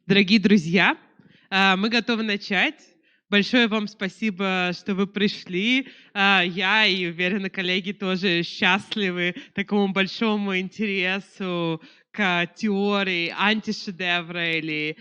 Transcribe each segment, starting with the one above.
Дорогие друзья, мы готовы начать. Большое вам спасибо, что вы пришли. Я и, уверена, коллеги тоже счастливы такому большому интересу к теории антишедевра или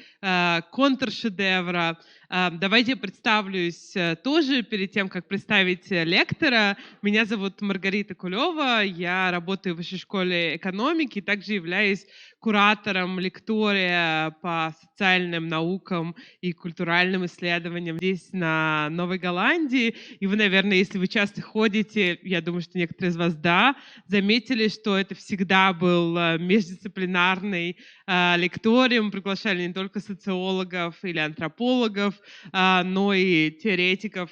контршедевра. Давайте я представлюсь тоже перед тем, как представить лектора. Меня зовут Маргарита Кулева, я работаю в Высшей школе экономики, также являюсь куратором лектория по социальным наукам и культуральным исследованиям здесь, на Новой Голландии. И вы, наверное, если вы часто ходите, я думаю, что некоторые из вас, да, заметили, что это всегда был междисциплинарный лекторий. Мы приглашали не только социологов или антропологов, но и теоретиков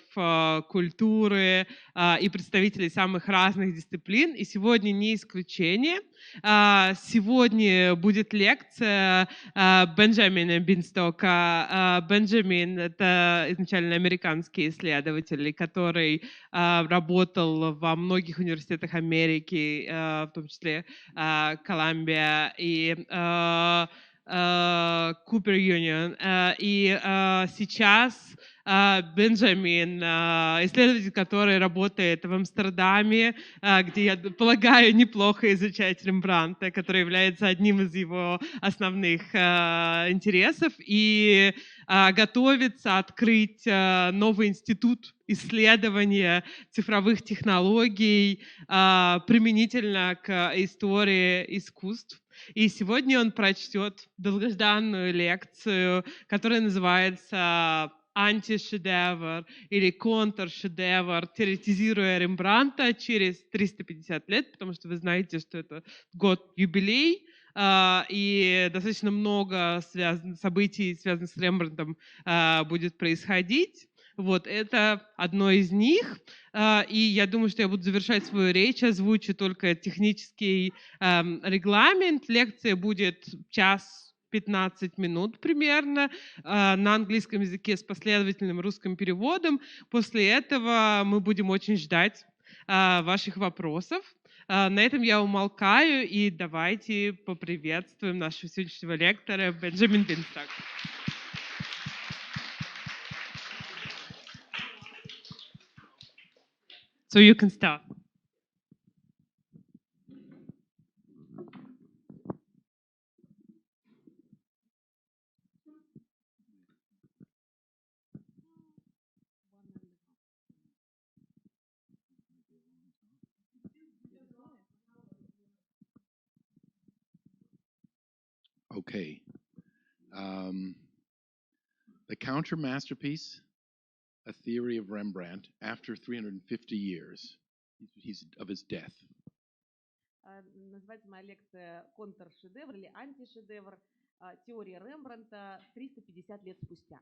культуры и представителей самых разных дисциплин. И сегодня не исключение. Сегодня будет лекция Бенджамина Бинстока. Бенджамин — это изначально американский исследователь, который работал во многих университетах Америки, в том числе Колумбия и Купер Юнион. И сейчас Бенджамин, исследователь, который работает в Амстердаме, где, я полагаю, неплохо изучать Рембрандта, который является одним из его основных интересов, и готовится открыть новый институт исследования цифровых технологий применительно к истории искусств. И сегодня он прочтет долгожданную лекцию, которая называется «Антишедевр» или «Контршедевр», теоретизируя Рембрандта через 350 лет, потому что вы знаете, что это год юбилей, и достаточно много событий, связанных с Рембрандтом, будет происходить. Вот, это одно из них. И я думаю, что я буду завершать свою речь, озвучу только технический регламент. Лекция будет час 15 минут примерно на английском языке с последовательным русским переводом. После этого мы будем очень ждать ваших вопросов. На этом я умолкаю, и давайте поприветствуем нашего сегодняшнего лектора Бенджамин Бинсток. So you can start. Okay. The counter masterpiece, a theory of Rembrandt after 350 years of his death. Называется моя лекция «Контршедевр» или «Антишедевр. Теория Рембрандта 350 лет спустя».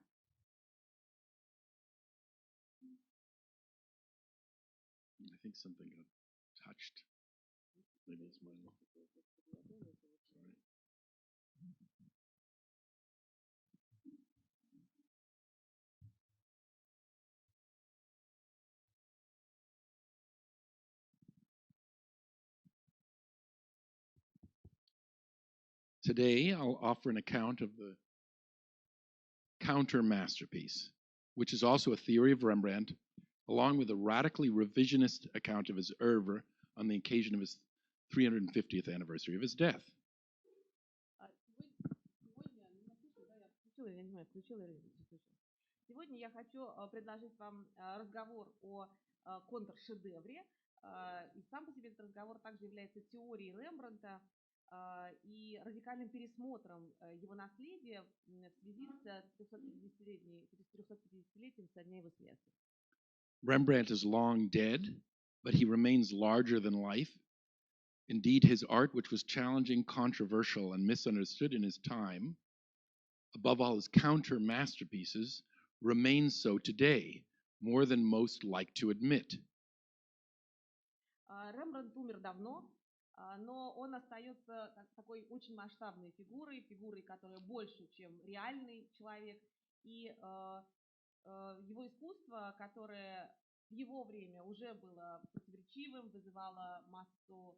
I think something got touched. Maybe it's mine. Sorry. Today, I'll offer an account of the counter masterpiece, which is also a theory of Rembrandt, along with a radically revisionist account of his oeuvre on the occasion of his 350th anniversary of his death. Сегодня я хочу предложить вам разговор о контршедевре, и сам по себе этот разговор также является теорией Рембрандта и радикальным пересмотром его наследия в связи с 350-летием со дня его смерти. Rembrandt is long dead, but he remains larger than life. Indeed, his art, which was challenging, controversial, and misunderstood in his time, above all his counter masterpieces, remains so today, more than most like to admit. Рембрандт умер давно, но он остается такой очень масштабной фигурой, которая больше, чем реальный человек. И его искусство, которое в его время уже было противоречивым, вызывало массу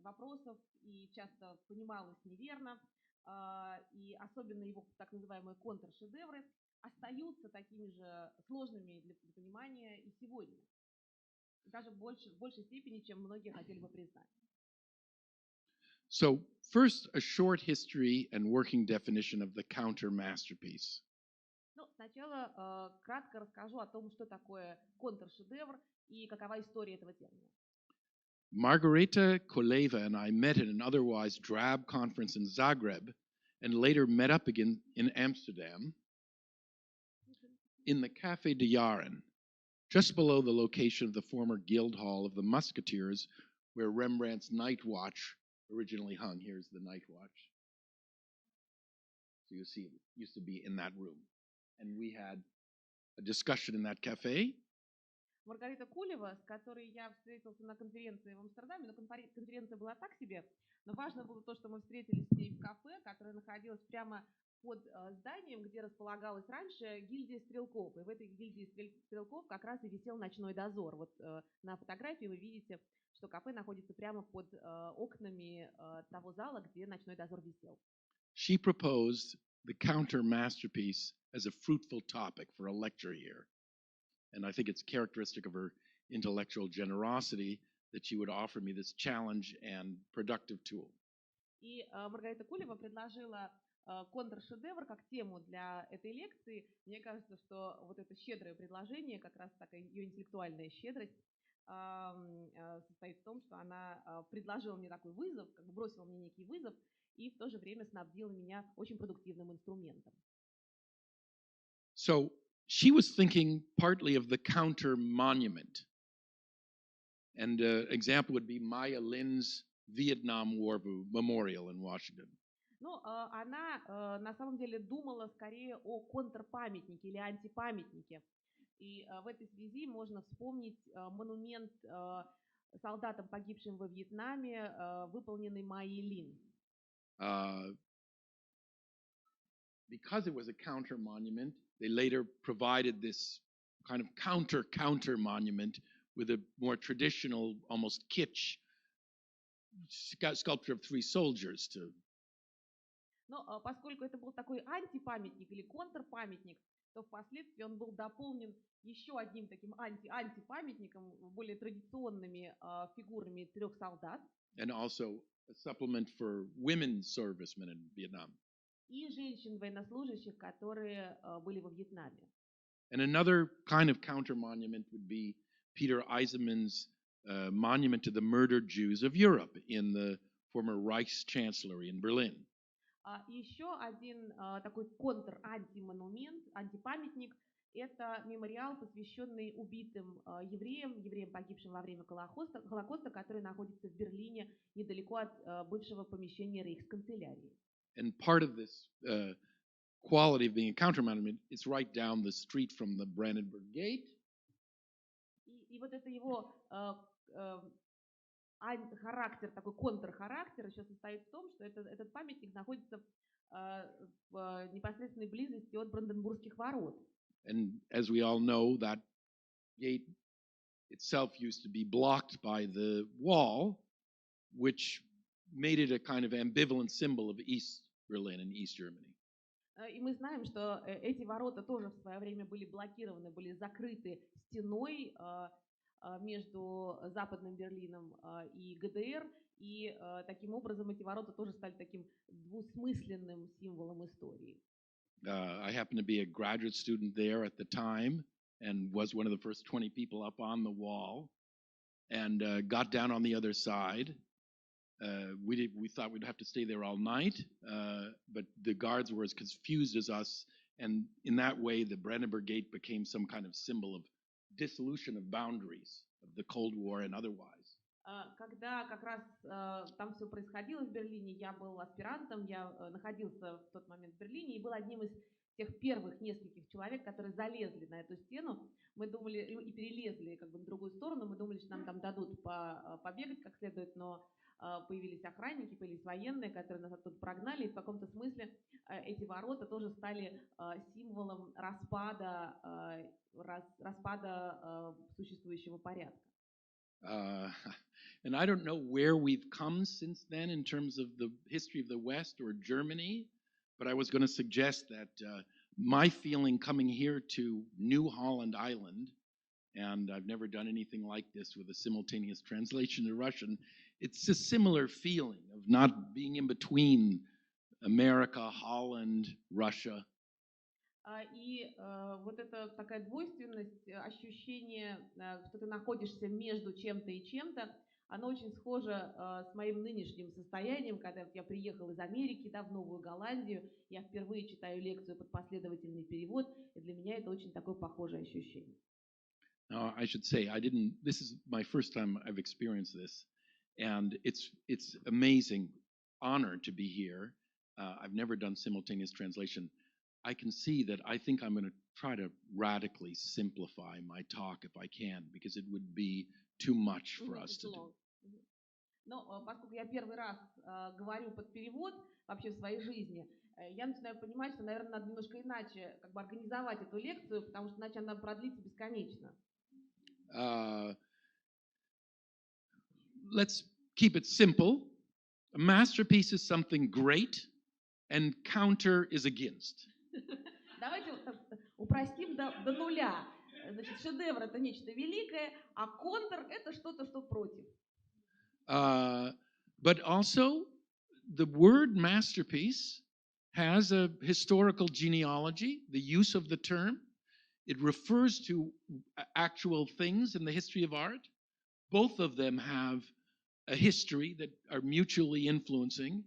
вопросов и часто понималось неверно, и особенно его так называемые контршедевры, остаются такими же сложными для понимания и сегодня. Даже в большей степени, чем многие хотели бы признать. So, first, a short history and working definition of the counter masterpiece. Ну, сначала кратко расскажу о том, что такое контршедевр и какова история этого термина. Margareta Koleva and I met at an otherwise drab conference in Zagreb and later met up again in Amsterdam in the Café de Jaren, just below the location of the former guild hall of the Musketeers, where Rembrandt's Night Watch originally hung. Here's the Night Watch. So you see, it used to be in that room. And we had a discussion in that cafe. Маргарита Кулева, с которой я встретился на конференции в Амстердаме, но конференция была так себе, но важно было то, что мы встретились с ней в кафе, которое находилось прямо под зданием, где располагалась раньше гильдия стрелков. И в этой гильдии стрелков как раз и висел ночной дозор. Вот на фотографии вы видите, что кафе находится прямо под окнами того зала, где ночной дозор висел. She proposed the counter masterpiece as a fruitful topic for a lecture here. And I think it's characteristic of her intellectual generosity that she would offer me this challenge and productive tool. И Маргарита Кулева предложила контршедевр как тему для этой лекции. Мне кажется, что вот это щедрое предложение, как раз такая ее интеллектуальная щедрость, состоит в том, что она предложила мне такой вызов, как бы бросила мне некий вызов, и в то же время снабдила меня очень продуктивным инструментом. So she was thinking partly of the counter monument. And an example would be Maya Lin's Vietnam War Memorial in Washington. Ну, она на самом деле думала скорее о контрпамятнике или антипамятнике. И в этой связи можно вспомнить монумент солдатам, погибшим во Вьетнаме, выполненный Майей Лин. Because it was a counter monument, they later provided this kind of counter monument with a more traditional, almost kitsch sculpture of three soldiers to. Но поскольку это был такой антипамятник или контрпамятник, то впоследствии он был дополнен еще одним таким антипамятником, более традиционными фигурами трех солдат. And also a supplement for women servicemen in Vietnam. И женщин-военнослужащих, которые были во Вьетнаме. And another kind of counter monument would be Peter Eisenman's monument to the murdered Jews of Europe in the former Reichschancellery in Berlin. Еще один такой контр-антимонумент, антипамятник, это мемориал, посвященный убитым евреям, погибшим во время Холокоста, который находится в Берлине, недалеко от бывшего помещения рейхсканцелярии. And part of this quality of being a counter monument, it's right down the street from the Brandenburg Gate. И вот это его характер, такой контрхарактер еще состоит в том, что этот памятник находится в непосредственной близости от Бранденбургских ворот. And as we all know, that gate itself used to be blocked by the wall, which made it a kind of ambivalent symbol of East Berlin and East Germany. И мы знаем, что эти ворота тоже в свое время были блокированы, были закрыты стеной между Западным Берлином и ГДР, и таким образом эти ворота тоже стали таким двусмысленным символом истории. I happened to be a graduate student there at the time and was one of the first 20 people up on the wall and got down on the other side. We thought we'd have to stay there all night, but the guards were as confused as us, and in that way the Brandenburg Gate became some kind of symbol of dissolution of boundaries of the Cold War and otherwise. Когда как раз там все происходило в Берлине, я был аспирантом, я находился в тот момент в Берлине и был одним из тех первых нескольких человек, которые залезли на эту стену. Мы думали, и перелезли как бы на другую сторону, мы думали, что нам там дадут побегать как следует, но появились охранники, появились военные, которые нас оттуда прогнали, и в каком-то смысле эти ворота тоже стали символом распада существующего порядка. Uh, and I don't know where we've come since then in terms of the history of the West or Germany, but I was going to suggest that my feeling coming here to New Holland Island, and I've never done anything like this with a simultaneous translation to Russian, it's a similar feeling of not being in between America, Holland, Russia. И вот эта такая двойственность, ощущение, что ты находишься между чем-то и чем-то, оно очень схоже с моим нынешним состоянием, когда я приехал из Америки, да, в Новую Голландию, я впервые читаю лекцию под последовательный перевод, и для меня это очень такое похожее ощущение. Now, I should say, this is my first time I've experienced this, and it's amazing honor to be here. I've never done simultaneous translation. I can see that I think I'm going to try to radically simplify my talk if I can, because it would be too much for us to do. Но поскольку я первый раз говорю под перевод вообще в своей жизни, я начинаю понимать, что, наверное, надо немножко иначе как бы организовать эту лекцию, потому что иначе она продлится бесконечно. Let's keep it simple. A masterpiece is something great, and counter is against. Давайте упростим до нуля. Значит, шедевр — это нечто великое, а контр — это что-то, что против. But also, the word masterpiece has a historical genealogy, the use of the term. It refers to actual things in the history of art. Both of them have a history that are mutually influencing,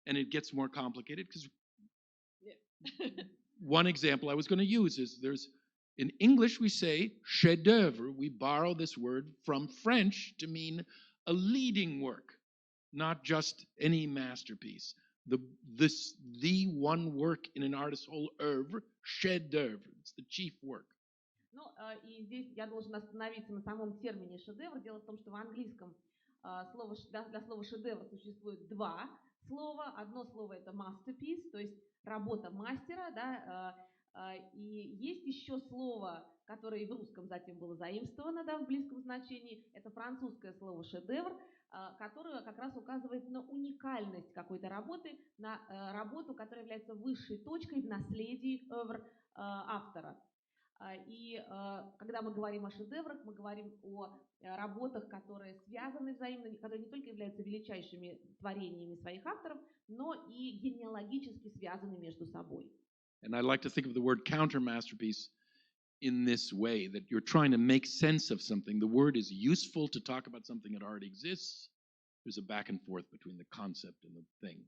and it gets more complicated because one example I was going to use is in English we say chedevre. We borrow this word from French to mean a leading work, not just any masterpiece. The one work in an artist's whole oeuvre, chef-d'œuvre. It's the chief work. Ну, и здесь я должен остановиться на самом термине шедевр. Дело в том, что в английском для слова шедевр существует два слова. Одно слово — это masterpiece, то есть работа мастера, да, и есть еще слово, которое и в русском затем было заимствовано, да, в близком значении. Это французское слово шедевр, которое как раз указывает на уникальность какой-то работы, на работу, которая является высшей точкой в наследии автора. И когда мы говорим о шедеврах, мы говорим о работах, которые связаны взаимно, которые не только являются величайшими творениями своих авторов, но и генеалогически связаны между собой. And I like to think of the word counter masterpiece in this way, that you're trying to make sense of something. The word is useful to talk about something that already exists. There's a back and forth between the concept and the thing.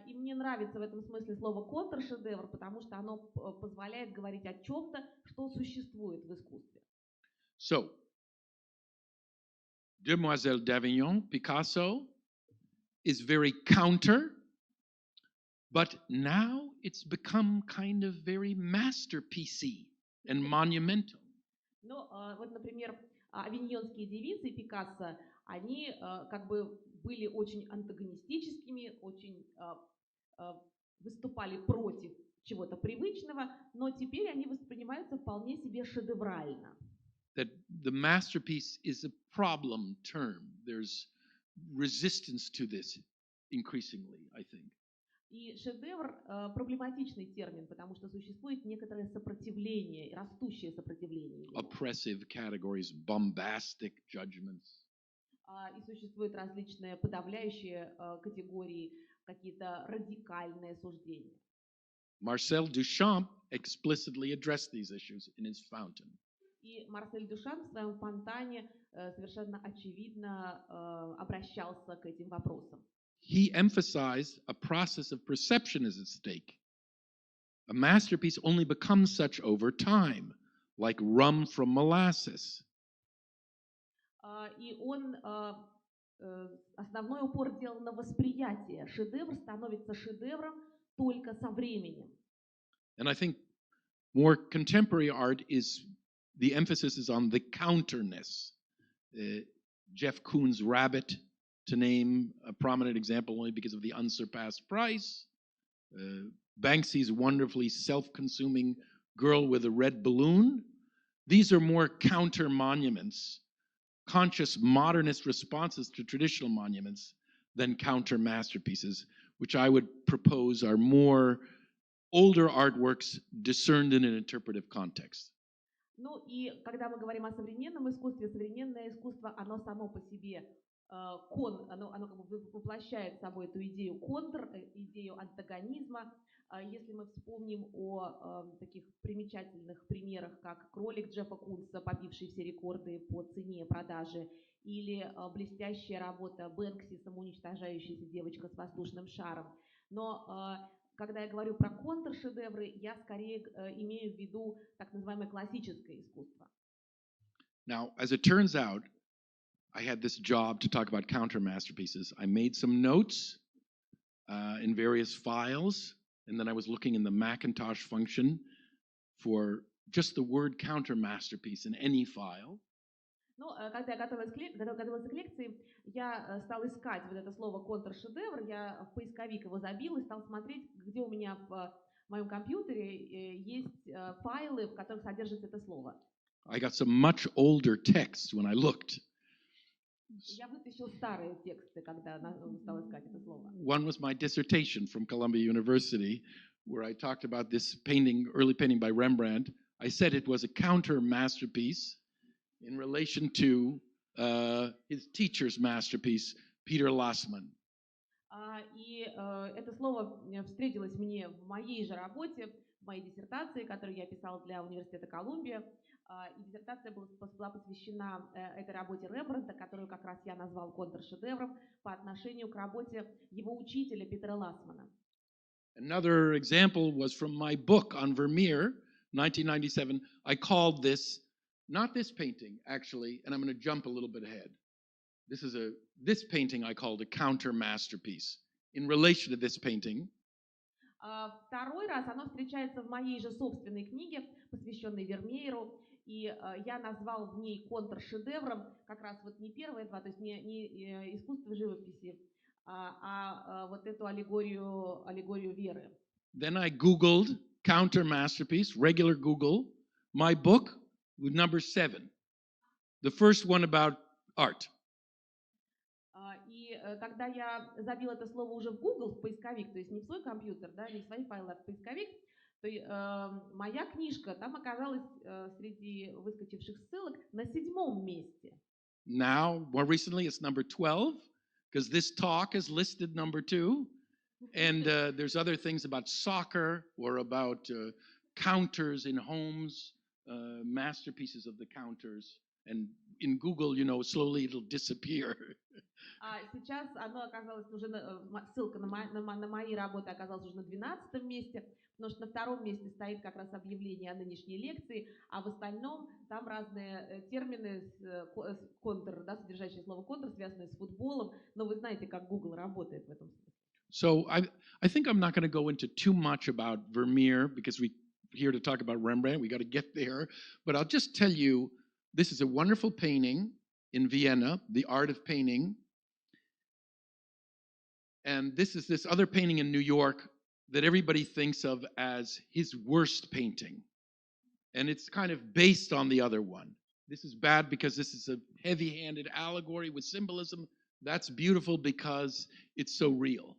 И мне нравится в этом смысле слово контршедевр, потому что оно позволяет говорить о чем-то, что существует в искусстве. So, Demoiselle d'Avignon, Picasso, is very counter, but now it's become kind of very masterpiecey and monumental. Ну, вот, например, авиньонские девицы Пикассо, они как бы были очень антагонистическими, очень выступали против чего-то привычного, но теперь они воспринимаются вполне себе шедеврально. That the masterpiece is a problem term. There's resistance to this increasingly, I think. И шедевр проблематичный термин, потому что существует некоторое сопротивление, растущее сопротивление. Oppressive categories, bombastic judgments. И существуют различные подавляющие категории, какие-то радикальные суждения. Marcel Duchamp explicitly addressed these issues in his fountain. И Марсель Дюшан в своем фонтане совершенно очевидно обращался к этим вопросам. He emphasized a process of perception is at stake. A masterpiece only becomes such over time, like rum from molasses. И он основной упор делал на восприятие. Шедевр становится шедевром только со временем. And I think more contemporary art the emphasis is on the counterness. Jeff Koons' Rabbit, to name a prominent example only because of the unsurpassed price. Banksy's wonderfully self-consuming Girl with a Red Balloon. These are more counter monuments conscious modernist responses to traditional monuments than counter masterpieces, which I would propose are more older artworks discerned in an interpretive context. Ну и когда мы говорим о современном искусстве, современное искусство, оно само по себе оно как бы воплощает собой эту идею идею антагонизма. Если мы вспомним о таких примечательных примерах, как кролик Джеффа Кунса, побивший все рекорды по цене продажи, или блестящая работа Бэнкси, самоуничтожающаяся девочка с воздушным шаром. Но когда я говорю про контршедевры, я скорее имею в виду так называемое классическое искусство. Now, as it turns out, I had this job to talk about counter masterpieces. I made some notes in various files, and then I was looking in the Macintosh function for just the word counter masterpiece in any file. Ну, когда я готовилась к лекции, я стал искать вот это слово контршедевр, я в поисковик его забил и стал смотреть, где у меня в моем компьютере есть файлы, в которых содержится это слово. I got some much older texts when I looked. Я вытащил старые тексты, когда стал искать это слово. One was my dissertation from Columbia University, where I talked about this painting, early painting by Rembrandt. I said it was a counter masterpiece in relation to his teacher's masterpiece, Peter Lassmann. И это слово встретилось мне в моей же работе, в моей диссертации, которую я писала для Университета Колумбия. И диссертация была посвящена этой работе Рембрандта, которую как раз я назвал контршедевром по отношению к работе его учителя Питера Лассмана. Another example was from my book on Vermeer, 1997. I called this, not this painting actually, and I'm going to jump a little bit ahead. This painting I called a counter masterpiece. In relation to this painting, второй раз оно встречается в моей же собственной книге, посвященной Вермееру, и я назвал в ней контршедевром как раз вот не первые два, то есть не искусство живописи, а вот эту аллегорию веры. Then I Googled counter masterpiece, regular Google, my book with number 7, the first one about art. И когда я забил это слово уже в Google, в поисковик, то есть не в свой компьютер, да, не в свои файлы, а в поисковик, то моя книжка там оказалась среди выскочивших ссылок на 7-м месте. Now, more recently, it's number 12, because this talk is listed number 2. And there's other things about soccer or about counters in homes, masterpieces of the counters. And in Google, you know, slowly it'll disappear. А сейчас оно оказалось уже, ссылка на мои работы оказалась уже на 12-м месте, потому что на 2-м месте стоит как раз объявление о нынешней лекции, а в остальном там разные термины контр, да, содержащие слово контр, связанные с футболом, но вы знаете, как Google работает в этом смысле. So I think I'm not going to go into too much about Vermeer because we're here to talk about Rembrandt. We got to get there. But I'll just tell you, this is a wonderful painting in Vienna, The Art of Painting. And this is this other painting in New York that everybody thinks of as his worst painting. And it's kind of based on the other one. This is bad because this is a heavy-handed allegory with symbolism. That's beautiful because it's so real.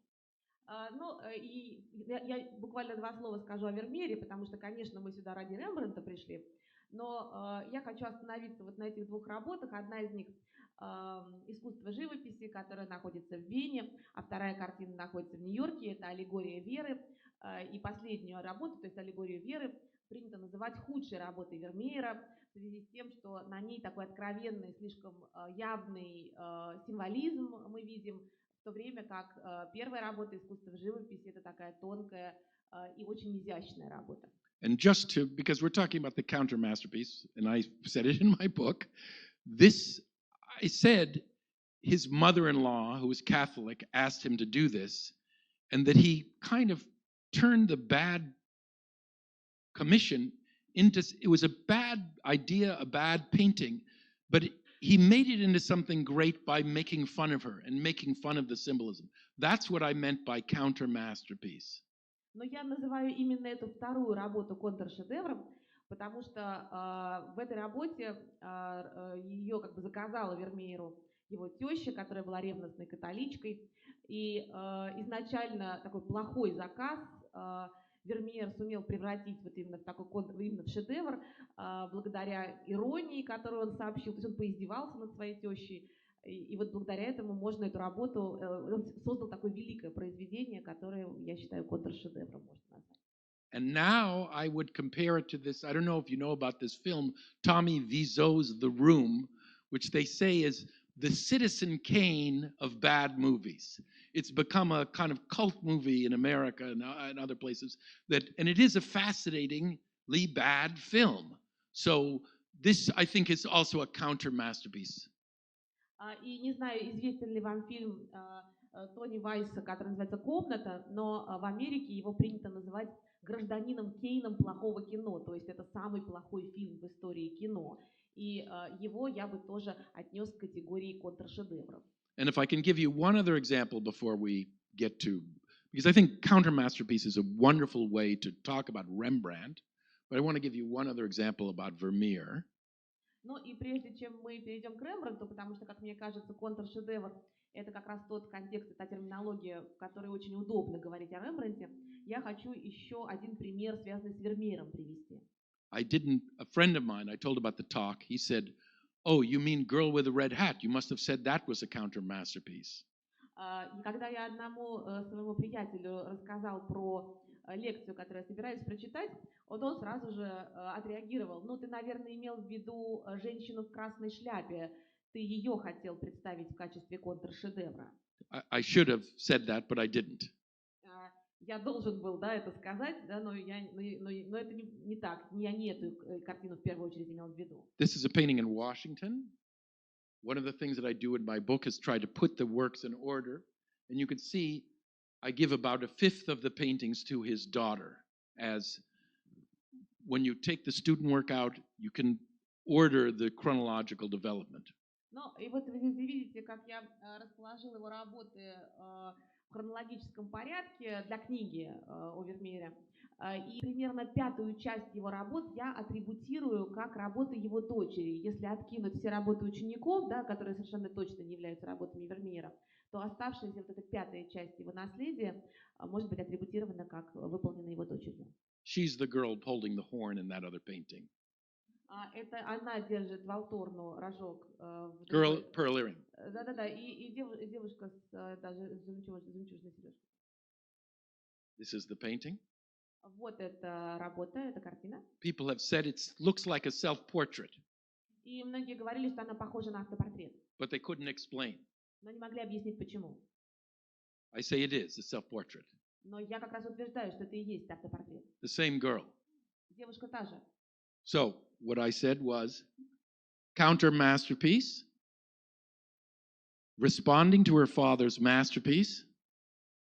Ну, и я буквально 2 слова скажу о Вермеере, потому что, конечно, мы сюда ради Рембрандта пришли, но я хочу остановиться вот на этих 2 работах. Одна из них «Искусство живописи», которая находится в Вене, а вторая картина находится в Нью-Йорке, это «Аллегория веры». И последнюю работу, то есть «Аллегорию веры», принято называть худшей работой Вермеера в связи с тем, что на ней такой откровенный, слишком явный символизм мы видим, в то время как первая работа «Искусство живописи» это такая тонкая и очень изящная работа. And just to, because we're talking about the counter masterpiece, and I said it in my book, this, I said his mother-in-law, who was Catholic, asked him to do this, and that he kind of turned the bad commission into, it was a bad idea, a bad painting, but he made it into something great by making fun of her and making fun of the symbolism. That's what I meant by counter masterpiece. Но я называю именно эту вторую работу контршедевром, потому что в этой работе ее как бы заказала Вермееру его теща, которая была ревностной католичкой. И изначально такой плохой заказ Вермеер сумел превратить вот именно в такой именно в шедевр, благодаря иронии, которую он сообщил. То есть он поиздевался над своей тещей. И вот благодаря этому можно эту работу, он создал такое великое произведение, которое, я считаю, контршедевром можно назвать. And now I would compare it to this. I don't know if you know about this film, Tommy Wiseau's The Room, which they say is the Citizen Kane of bad movies. It's become a kind of cult movie in America and other places. And it is a fascinatingly bad film. So this, I think, is also a counter masterpiece. И не знаю, известен ли вам фильм Тони Вайса, который называется «Комната», но в Америке его принято называть гражданином Кейном плохого кино, то есть это самый плохой фильм в истории кино. И его я бы тоже отнес к категории контршедевров. And if I can give you one other example before we get to, because I think counter masterpiece is a wonderful way to talk about Rembrandt, but I want to give you one other example about Vermeer. Ну и прежде чем мы перейдем к Рембрандту, потому что, как мне кажется, контршедевр — это как раз тот контекст, та терминология, в которой очень удобно говорить о Рембрандте, я хочу еще один пример, связанный с Вермеером, привести. A friend of mine, I told about the talk, he said, "Oh, you mean Girl with a Red Hat? You must have said that was a counter masterpiece." И когда я одному своему приятелю рассказал про лекцию, которую я собираюсь прочитать, он сразу же отреагировал: ну, ты, наверное, имел в виду женщину в красной шляпе, ты ее хотел представить в качестве контршедевра. I should have said that, but I didn't. Я должен был, да, это сказать, да, но это не так. Я не эту картину в первую очередь имел в виду. This is a painting in Washington. One of the things that I do in my book is try to put the works in order. And you can see I give about a fifth of the paintings to his daughter. As when you take the student work out, you can order the chronological development. Ну, и вот вы видите, как я расположил его работы в хронологическом порядке для книги о Вермеере. И примерно пятую часть его работ я атрибутирую как работы его дочери. Если откинуть все работы учеников, да, которые совершенно точно не являются работами Вермеера, то оставшаяся вот эта пятая часть его наследия может быть атрибутирована как выполненная его дочерью. She's the girl holding the horn in that other painting. Это она держит валторну, рожок. Girl, pearl earring. Да-да-да, и девушка с даже жемчужной сережкой. This is the painting. Вот эта работа, эта картина. People have said it looks like a self-portrait. И многие говорили, что она похожа на автопортрет. But they couldn't explain. Но не могли объяснить, почему. I say it is a self-portrait. Но я как раз утверждаю, что это и есть автопортрет. The same girl. Девушка та же. So what I said was counter masterpiece, responding to her father's masterpiece,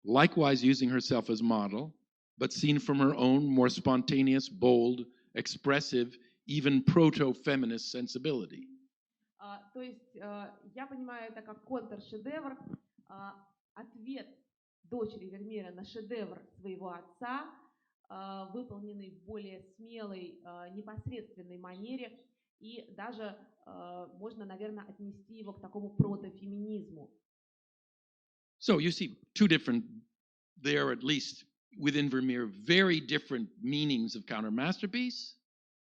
likewise using herself as model, but seen from her own more spontaneous, bold, expressive, even proto-feminist sensibility. То есть я понимаю это как контршедевр, ответ дочери Вермеера на шедевр своего отца, выполненный в более смелой, непосредственной манере, и даже можно, наверное, отнести его к такому протофеминизму. So you see two different, there are at least within Vermeer, very different meanings of counter masterpiece.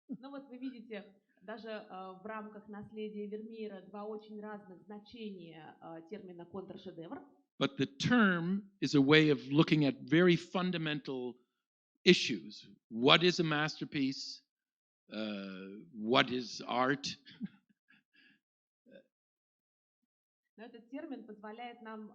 Ну вот вы видите, даже в рамках наследия Вермеера два очень разных значения термина контршедевр. But the term is a way of looking at very fundamental issues. What is a masterpiece? What is art? Но этот термин позволяет нам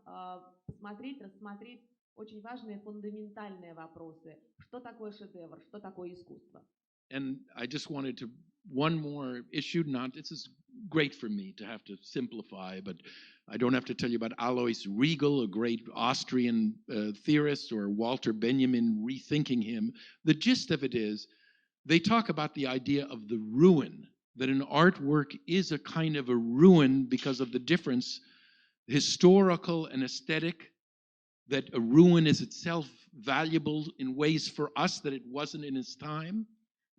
посмотреть, рассмотреть очень важные фундаментальные вопросы. Что такое шедевр? Что такое искусство? And I just wanted to, one more issue, this is great for me to have to simplify, but I don't have to tell you about Alois Riegel, a great Austrian theorist, or Walter Benjamin, rethinking him. The gist of it is, they talk about the idea of the ruin, that an artwork is a kind of a ruin because of the difference, historical and aesthetic, that a ruin is itself valuable in ways for us that it wasn't in its time.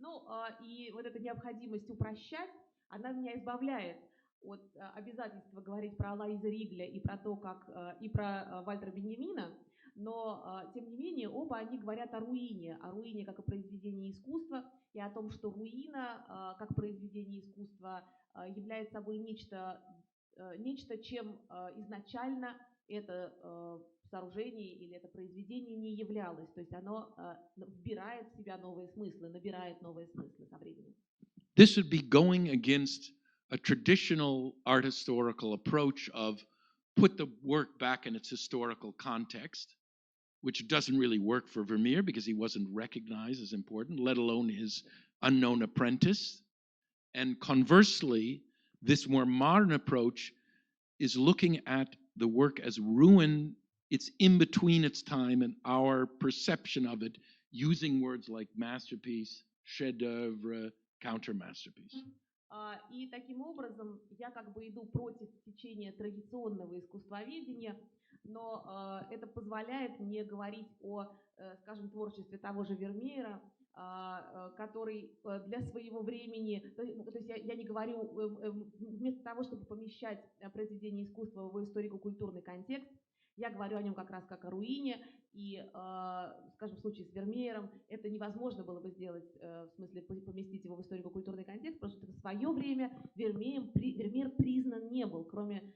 Ну, и вот эта необходимость упрощать, она меня избавляет от обязательства говорить про Алоиза Ригля и про то, как и про Вальтера Беньямина, но, тем не менее, оба они говорят о руине как о произведении искусства, и о том, что руина, как произведение искусства, является собой нечто, чем изначально это сооружение или это произведение не являлось. То есть оно вбирает в себя новые смыслы, набирает новые смыслы со временем. This would be going against a traditional art historical approach of put the work back in its historical context, which doesn't really work for Vermeer because he wasn't recognized as important, let alone his unknown apprentice. And conversely, this more modern approach is looking at the work as ruin. It's in between its time and our perception of it, using words like masterpiece, chedevre, counter-masterpiece. И таким образом я как бы иду против течения традиционного искусствоведения, но это позволяет мне говорить о, скажем, творчестве того же Вермеера, который для своего времени, то есть я не говорю, вместо того, чтобы помещать произведение искусства в историко-культурный контекст, я говорю о нем как раз как о руине, и, скажем, в случае с Вермеером это невозможно было бы сделать, в смысле поместить его в историко-культурный контекст, потому что в свое время Вермеер признан не был, кроме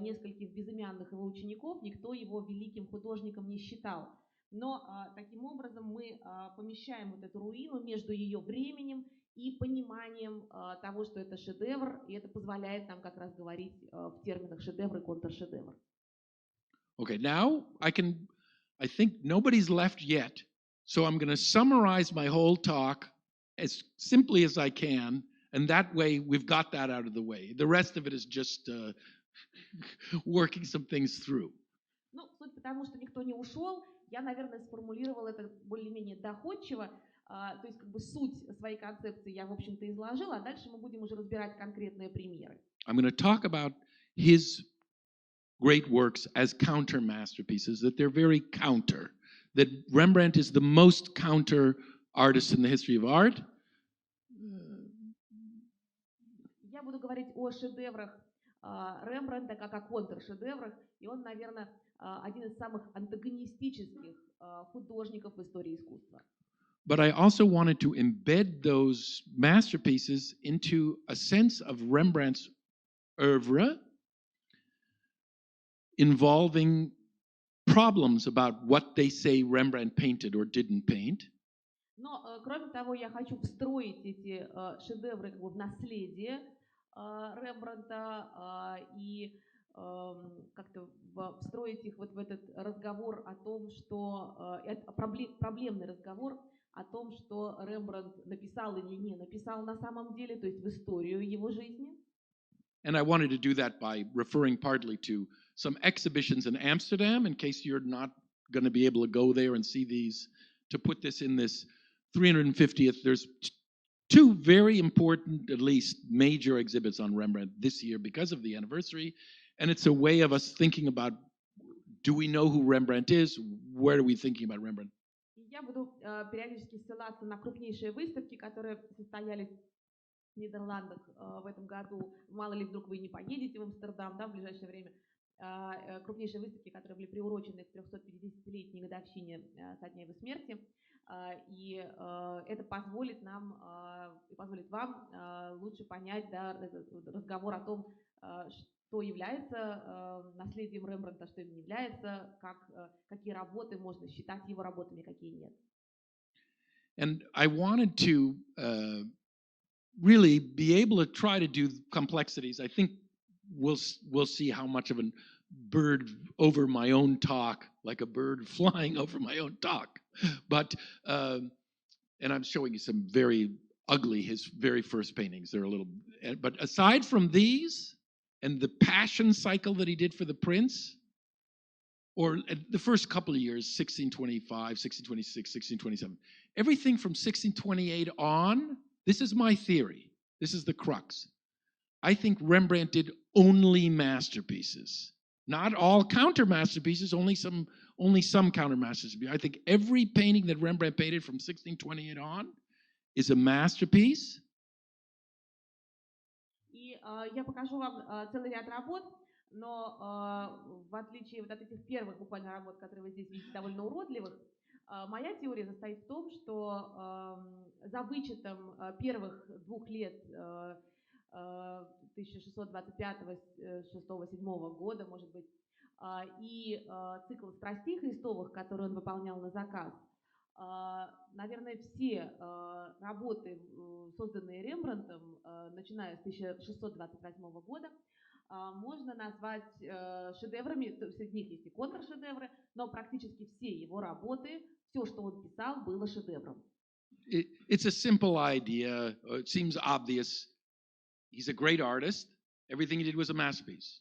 нескольких безымянных его учеников, никто его великим художником не считал. Но таким образом мы помещаем вот эту руину между ее временем и пониманием того, что это шедевр, и это позволяет нам как раз говорить в терминах шедевр и контршедевр. Okay, now I think nobody's left yet, so I'm going to summarize my whole talk as simply as I can, and that way we've got that out of the way. The rest of it is just working some things through. Ну, суть потому, что никто не ушел, я, наверное, сформулировала это более-менее доходчиво, то есть как бы суть своей концепции я, в общем-то, изложила, а дальше мы будем уже разбирать конкретные примеры. I'm going to talk about his great works as counter masterpieces, that they're very counter, that Rembrandt is the most counter artist in the history of art. Я буду говорить о шедеврах Рембрандта как о контршедеврах, и он, наверное, один из самых антагонистических художников в истории искусства. But I also wanted to embed those masterpieces into a sense of Rembrandt's oeuvre, involving problems about what they say Rembrandt painted or didn't paint. Но, кроме того, я хочу встроить эти шедевры как бы в наследие Рембрандта и как-то встроить их вот в этот разговор о том, что проблемный разговор о том, что Рембрандт написал или не написал на самом деле, то есть в историю его жизни. And I wanted to do that by referring partly to some exhibitions in Amsterdam, in case you're not going to be able to go there and see these, to put this in this 350th. There's two very important, at least major exhibits on Rembrandt this year because of the anniversary. And it's a way of us thinking about, do we know who Rembrandt is? Where are we thinking about Rembrandt? Я буду периодически ссылаться на крупнейшие выставки, которые состоялись в Нидерландах в этом году. Мало ли вдруг вы не поедете в Амстердам, да, в ближайшее время. Крупнейшие выставки, которые были приурочены к 350-летней годовщине со дня его смерти. И это позволит нам и позволит вам лучше понять, да, этот разговор о том, что является наследием Рембрандта, что им не является, какие работы можно считать его работами, какие нет. And I wanted to really be able to try to do complexities. I think we'll see how much of a bird over my own talk, like a bird flying over my own talk. But, and I'm showing you some very ugly, his very first paintings. They're a little, but aside from these and the passion cycle that he did for the Prince, or the first couple of years, 1625, 1626, 1627, everything from 1628 on, this is my theory. This is the crux. I think Rembrandt did only masterpieces. Not all counter masterpieces, only some counter masterpieces. I think every painting that Rembrandt painted from 1628 on is a masterpiece. И я покажу вам целый ряд работ, но в отличие вот от этих первых буквально работ, которые вы здесь видите, довольно уродливых, моя теория состоит в том, что за вычетом первых 2 лет 1625-6-7 года, может быть, и цикл страстей Христовых, который он выполнял на заказ, наверное, все работы, созданные Рембрандтом, начиная с 1628 года, можно назвать шедеврами, среди них есть и контршедевры, но практически все его работы, все, что он писал, было шедевром. It's a simple idea. It seems obvious. He's a great artist. Everything he did was a masterpiece.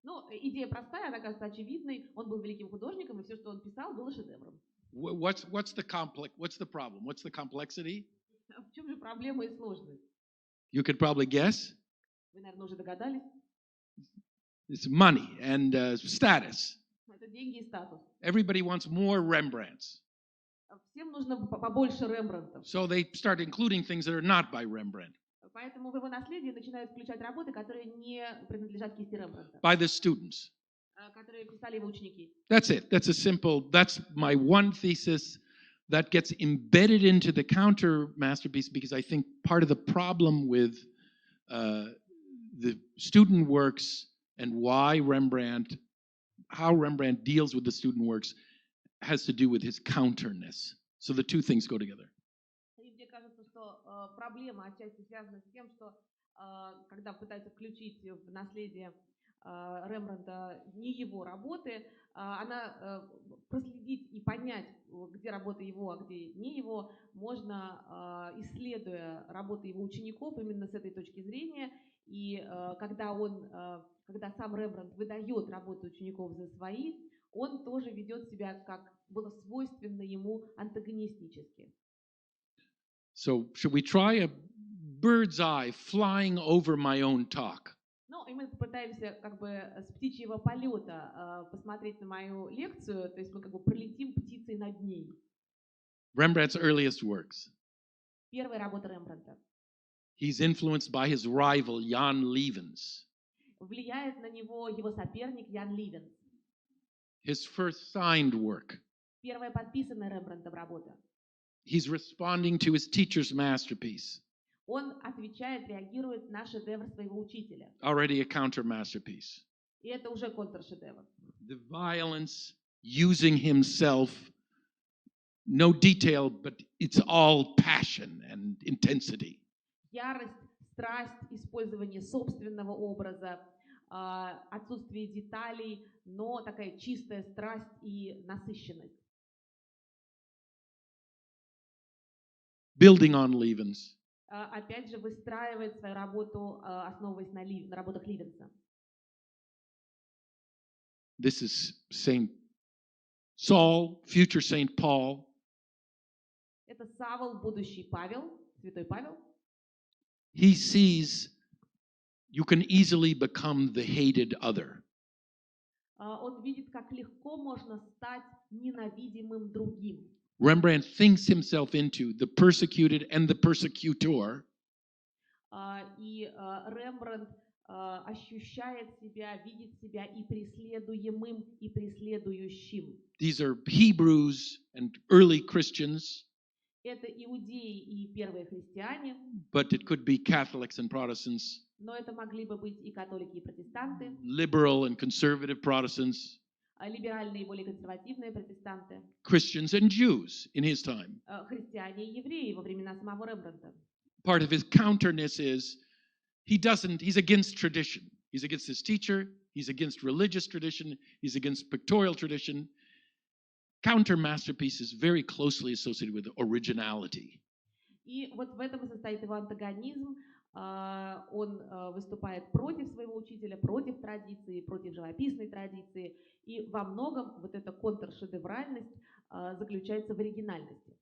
Ну, идея простая, она кажется очевидной. Он был великим художником, и все, что он писал, было шедевром. What's the problem? What's the complexity? В чем же проблема и сложность? You could probably guess. Вы, наверное, уже догадались. It's money and status. Это деньги и статус. Everybody wants more Rembrandts. Всем нужно побольше Рембрандтов. So they start including things that are not by Rembrandt. Поэтому в его наследии начинают включать работы, которые не принадлежат кисти Рембрандта. By the students. Которые писали его ученики. That's it. That's my one thesis that gets embedded into the counter masterpiece, because I think part of the problem with the student works and how Rembrandt deals with the student works has to do with his counterness. So the two things go together. Мне кажется, что проблема отчасти связана с тем, что когда пытаются включить в наследие Рембрандта не его работы, она проследить и понять, где работа его, а где не его, можно, исследуя работы его учеников именно с этой точки зрения. И когда сам Рембрандт выдает работы учеников за свои, он тоже ведет себя, как было свойственно ему, антагонистически. So, should we try a bird's eye flying over my own talk? Ну, и мы попытаемся как бы с птичьего полета посмотреть на мою лекцию, то есть мы как бы пролетим птицей над ней. Rembrandt's earliest works. Первая работа Рембрандта. He's influenced by his rival, Jan Lievens. Влияет на него его соперник Ян Ливенс. His first signed work. Первая подписанная Рембрандтом работа. He's responding to his teacher's masterpiece. Он отвечает, реагирует на шедевр своего учителя. Already a counter masterpiece. И это уже контршедевр. The violence, using himself, no detail, but it's all passion and intensity. Ярость, страсть, использование собственного образа, отсутствие деталей, но такая чистая страсть и насыщенность. Building on Lievens. Опять же, выстраивает свою работу, основываясь на работах Ливенса. This is Saint Saul, future Saint Paul. Это Савл, будущий Павел, святой Павел. He sees you can easily become the hated other. Он видит, как легко можно стать ненавидимым другим. Rembrandt thinks himself into the persecuted and the persecutor. И Рембрандт ощущает себя, видит себя и преследуемым, и преследующим. These are Hebrews and early Christians. Это иудеи и первые христиане. But it could be Catholics and Protestants. Но это могли бы быть и католики, и протестанты. Liberal and conservative Protestants. Либеральные и более консервативные протестанты. Christians and Jews in his time. Христиане и евреи во времена самого Рембрандта. Part of his counterness is he's against tradition. He's against his teacher. He's against religious tradition. He's against pictorial tradition. Counter masterpiece is very closely associated with originality. И вот в этом и состоит его антагонизм. Он выступает против своего учителя, против традиции, против живописной традиции. И во многом вот эта контршедевральность заключается в оригинальности.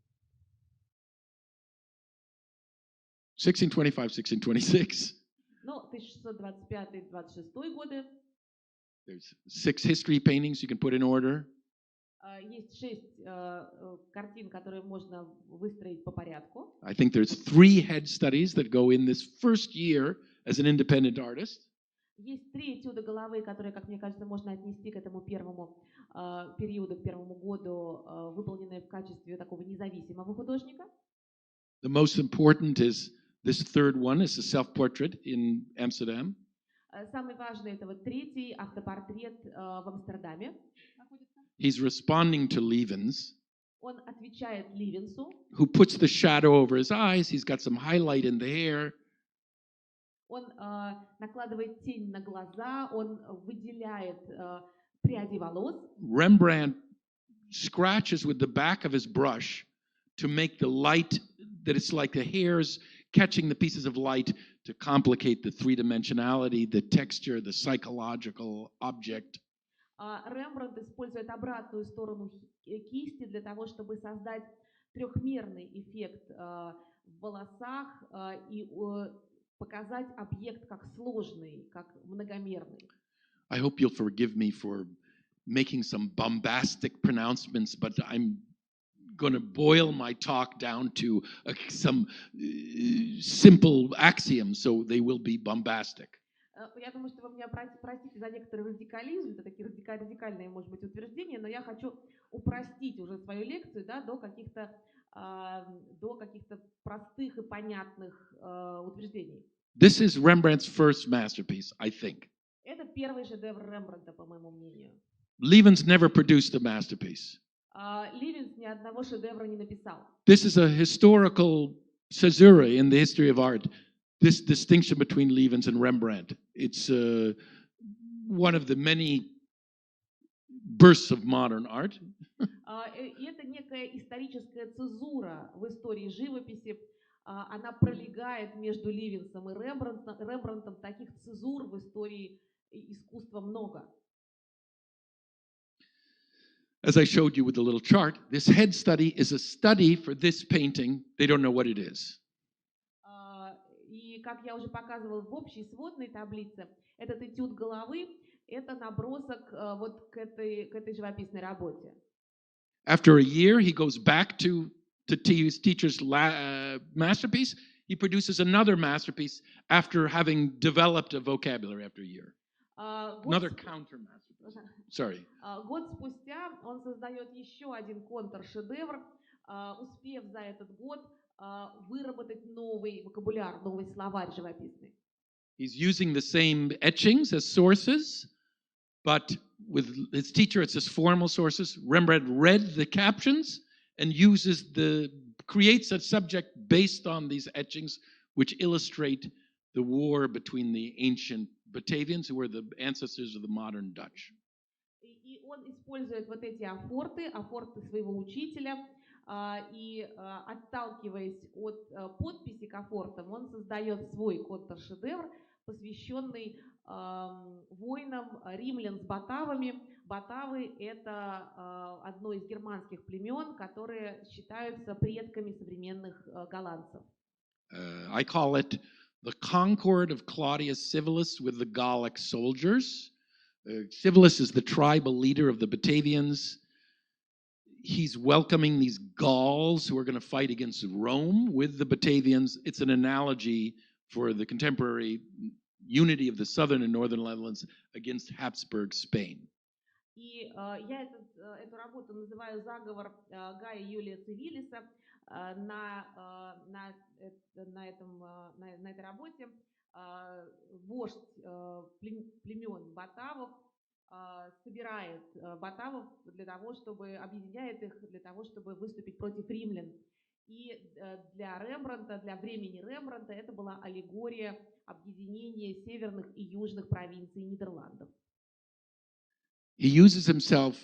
1625-1626. Ну, 1625-26 годы. There's 6 history paintings you can put in order. Есть 6 картин, которые можно выстроить по порядку. I think there's 3 head studies that go in this first year as an independent artist. Есть 3 этюда головы, которые, как мне кажется, можно отнести к этому первому периоду, к первому году, выполненные в качестве такого независимого художника. The most important is this third one is a self-portrait in Amsterdam. Самый важный это вот 3-й автопортрет в Амстердаме находится. He's responding to Levens, Он отвечает Ливенсу. who puts the shadow over his eyes. He's got some highlight in the hair. Он накладывает тень на глаза, он выделяет пряди волос. Rembrandt scratches with the back of his brush to make the light, that it's like the hairs catching the pieces of light to complicate the three-dimensionality, the texture, the psychological object. Рембрандт использует обратную сторону кисти для того, чтобы создать трехмерный эффект в волосах и показать объект как сложный, как многомерный. I hope you'll forgive me for making some bombastic pronouncements, but I'm going to boil my talk down to some simple axioms, so they will be bombastic. Я думаю, что вы меня простите за некоторый радикализм, это такие радикальные, может быть, утверждения, но я хочу упростить уже свою лекцию, да, до каких-то простых и понятных утверждений. This is Rembrandt's first masterpiece, I think. Это первый шедевр Рембрандта, по моему мнению. Levens never produced a masterpiece. Ливенс ни одного шедевра не написал. This is a historical caesura in the history of art, this distinction between Levens and Rembrandt. It's one of the many bursts of modern art. И это некая историческая цезура в истории живописи. Она пролегает между Ливенсом и Рембрандтом. Таких цезур в истории искусства много. As I showed you with the little chart, this head study is a study for this painting. They don't know what it is. И как я уже показывала в общей сводной таблице, этот этюд головы – это набросок вот к этой живописной работе. After a year, he goes back to his teacher's masterpiece. He produces another masterpiece after having developed a vocabulary after a year. Another counter masterpiece. Sorry. Год спустя он создает еще один контршедевр, успев за этот год выработать новый вокабуляр, новый словарь живописный. He's using the same etchings as sources, but with his teacher, it's his formal sources. Rembrandt read the captions and creates a subject based on these etchings, which illustrate the war between the ancient Batavians, who were the ancestors of the modern Dutch. И он использует вот эти афорты своего учителя, и отталкиваясь от подписи к афортам, он создает свой контршедевр, посвященный войнам римлян с батавами. Батавы – это одно из германских племен, которые считаются предками современных голландцев. I call it the concord of Claudius Civilis with the Gallic soldiers. Civilis is the tribal leader of the Batavians. He's welcoming these Gauls who are going to fight against Rome with the Batavians. It's an analogy for the contemporary unity of the southern and northern Netherlands against Habsburg Spain. И я эту работу называю «Заговор Гая Юлия Цивилиса». На этой работе вождь племен батавов собирает батавов для того, чтобы объединяет их для того, чтобы выступить против римлян. И для Рембрандта, для времени Рембрандта это была аллегория объединения северных и южных провинций Нидерландов. He uses himself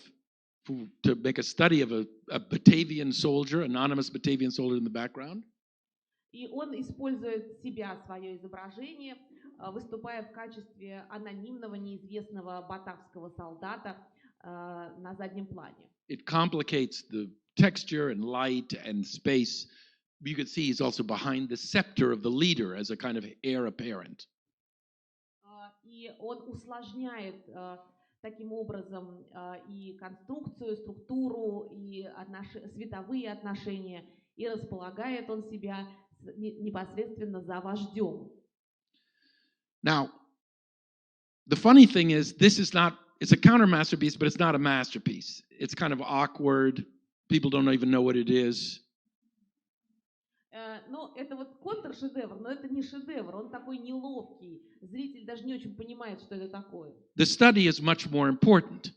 to make a study of a Batavian soldier, anonymous Batavian soldier in the background. И он использует себя, свое изображение, выступая в качестве анонимного, неизвестного батавского солдата на заднем плане. It complicates the texture and light and space. You can see he's also behind the scepter of the leader as a kind of heir apparent. И он усложняет таким образом и конструкцию, структуру, и световые отношения, и располагает он себя непосредственно за вождем. Now, the funny thing is, this is not, it's a counter masterpiece, but it's not a masterpiece. It's kind of awkward. People don't even know what it is. Но это вот контршедевр, но это не шедевр, он такой неловкий. Зритель даже не очень понимает, что это такое. The study is much more important.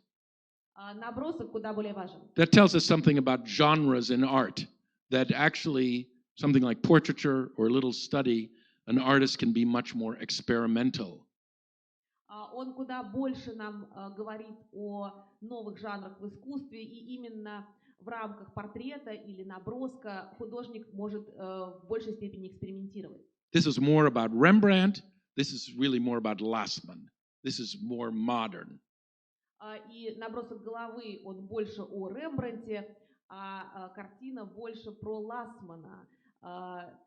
Набросок куда более важен. That tells us something about genres in art, that actually something like portraiture or a little study, an artist can be much more experimental. Он куда больше нам говорит о новых жанрах в искусстве, и именно в рамках портрета или наброска художник может в большей степени экспериментировать. This is more about Rembrandt. This is really more about Lassmann. This is more modern. И набросок головы, он больше о Рембрандте, а картина больше про Лассмана.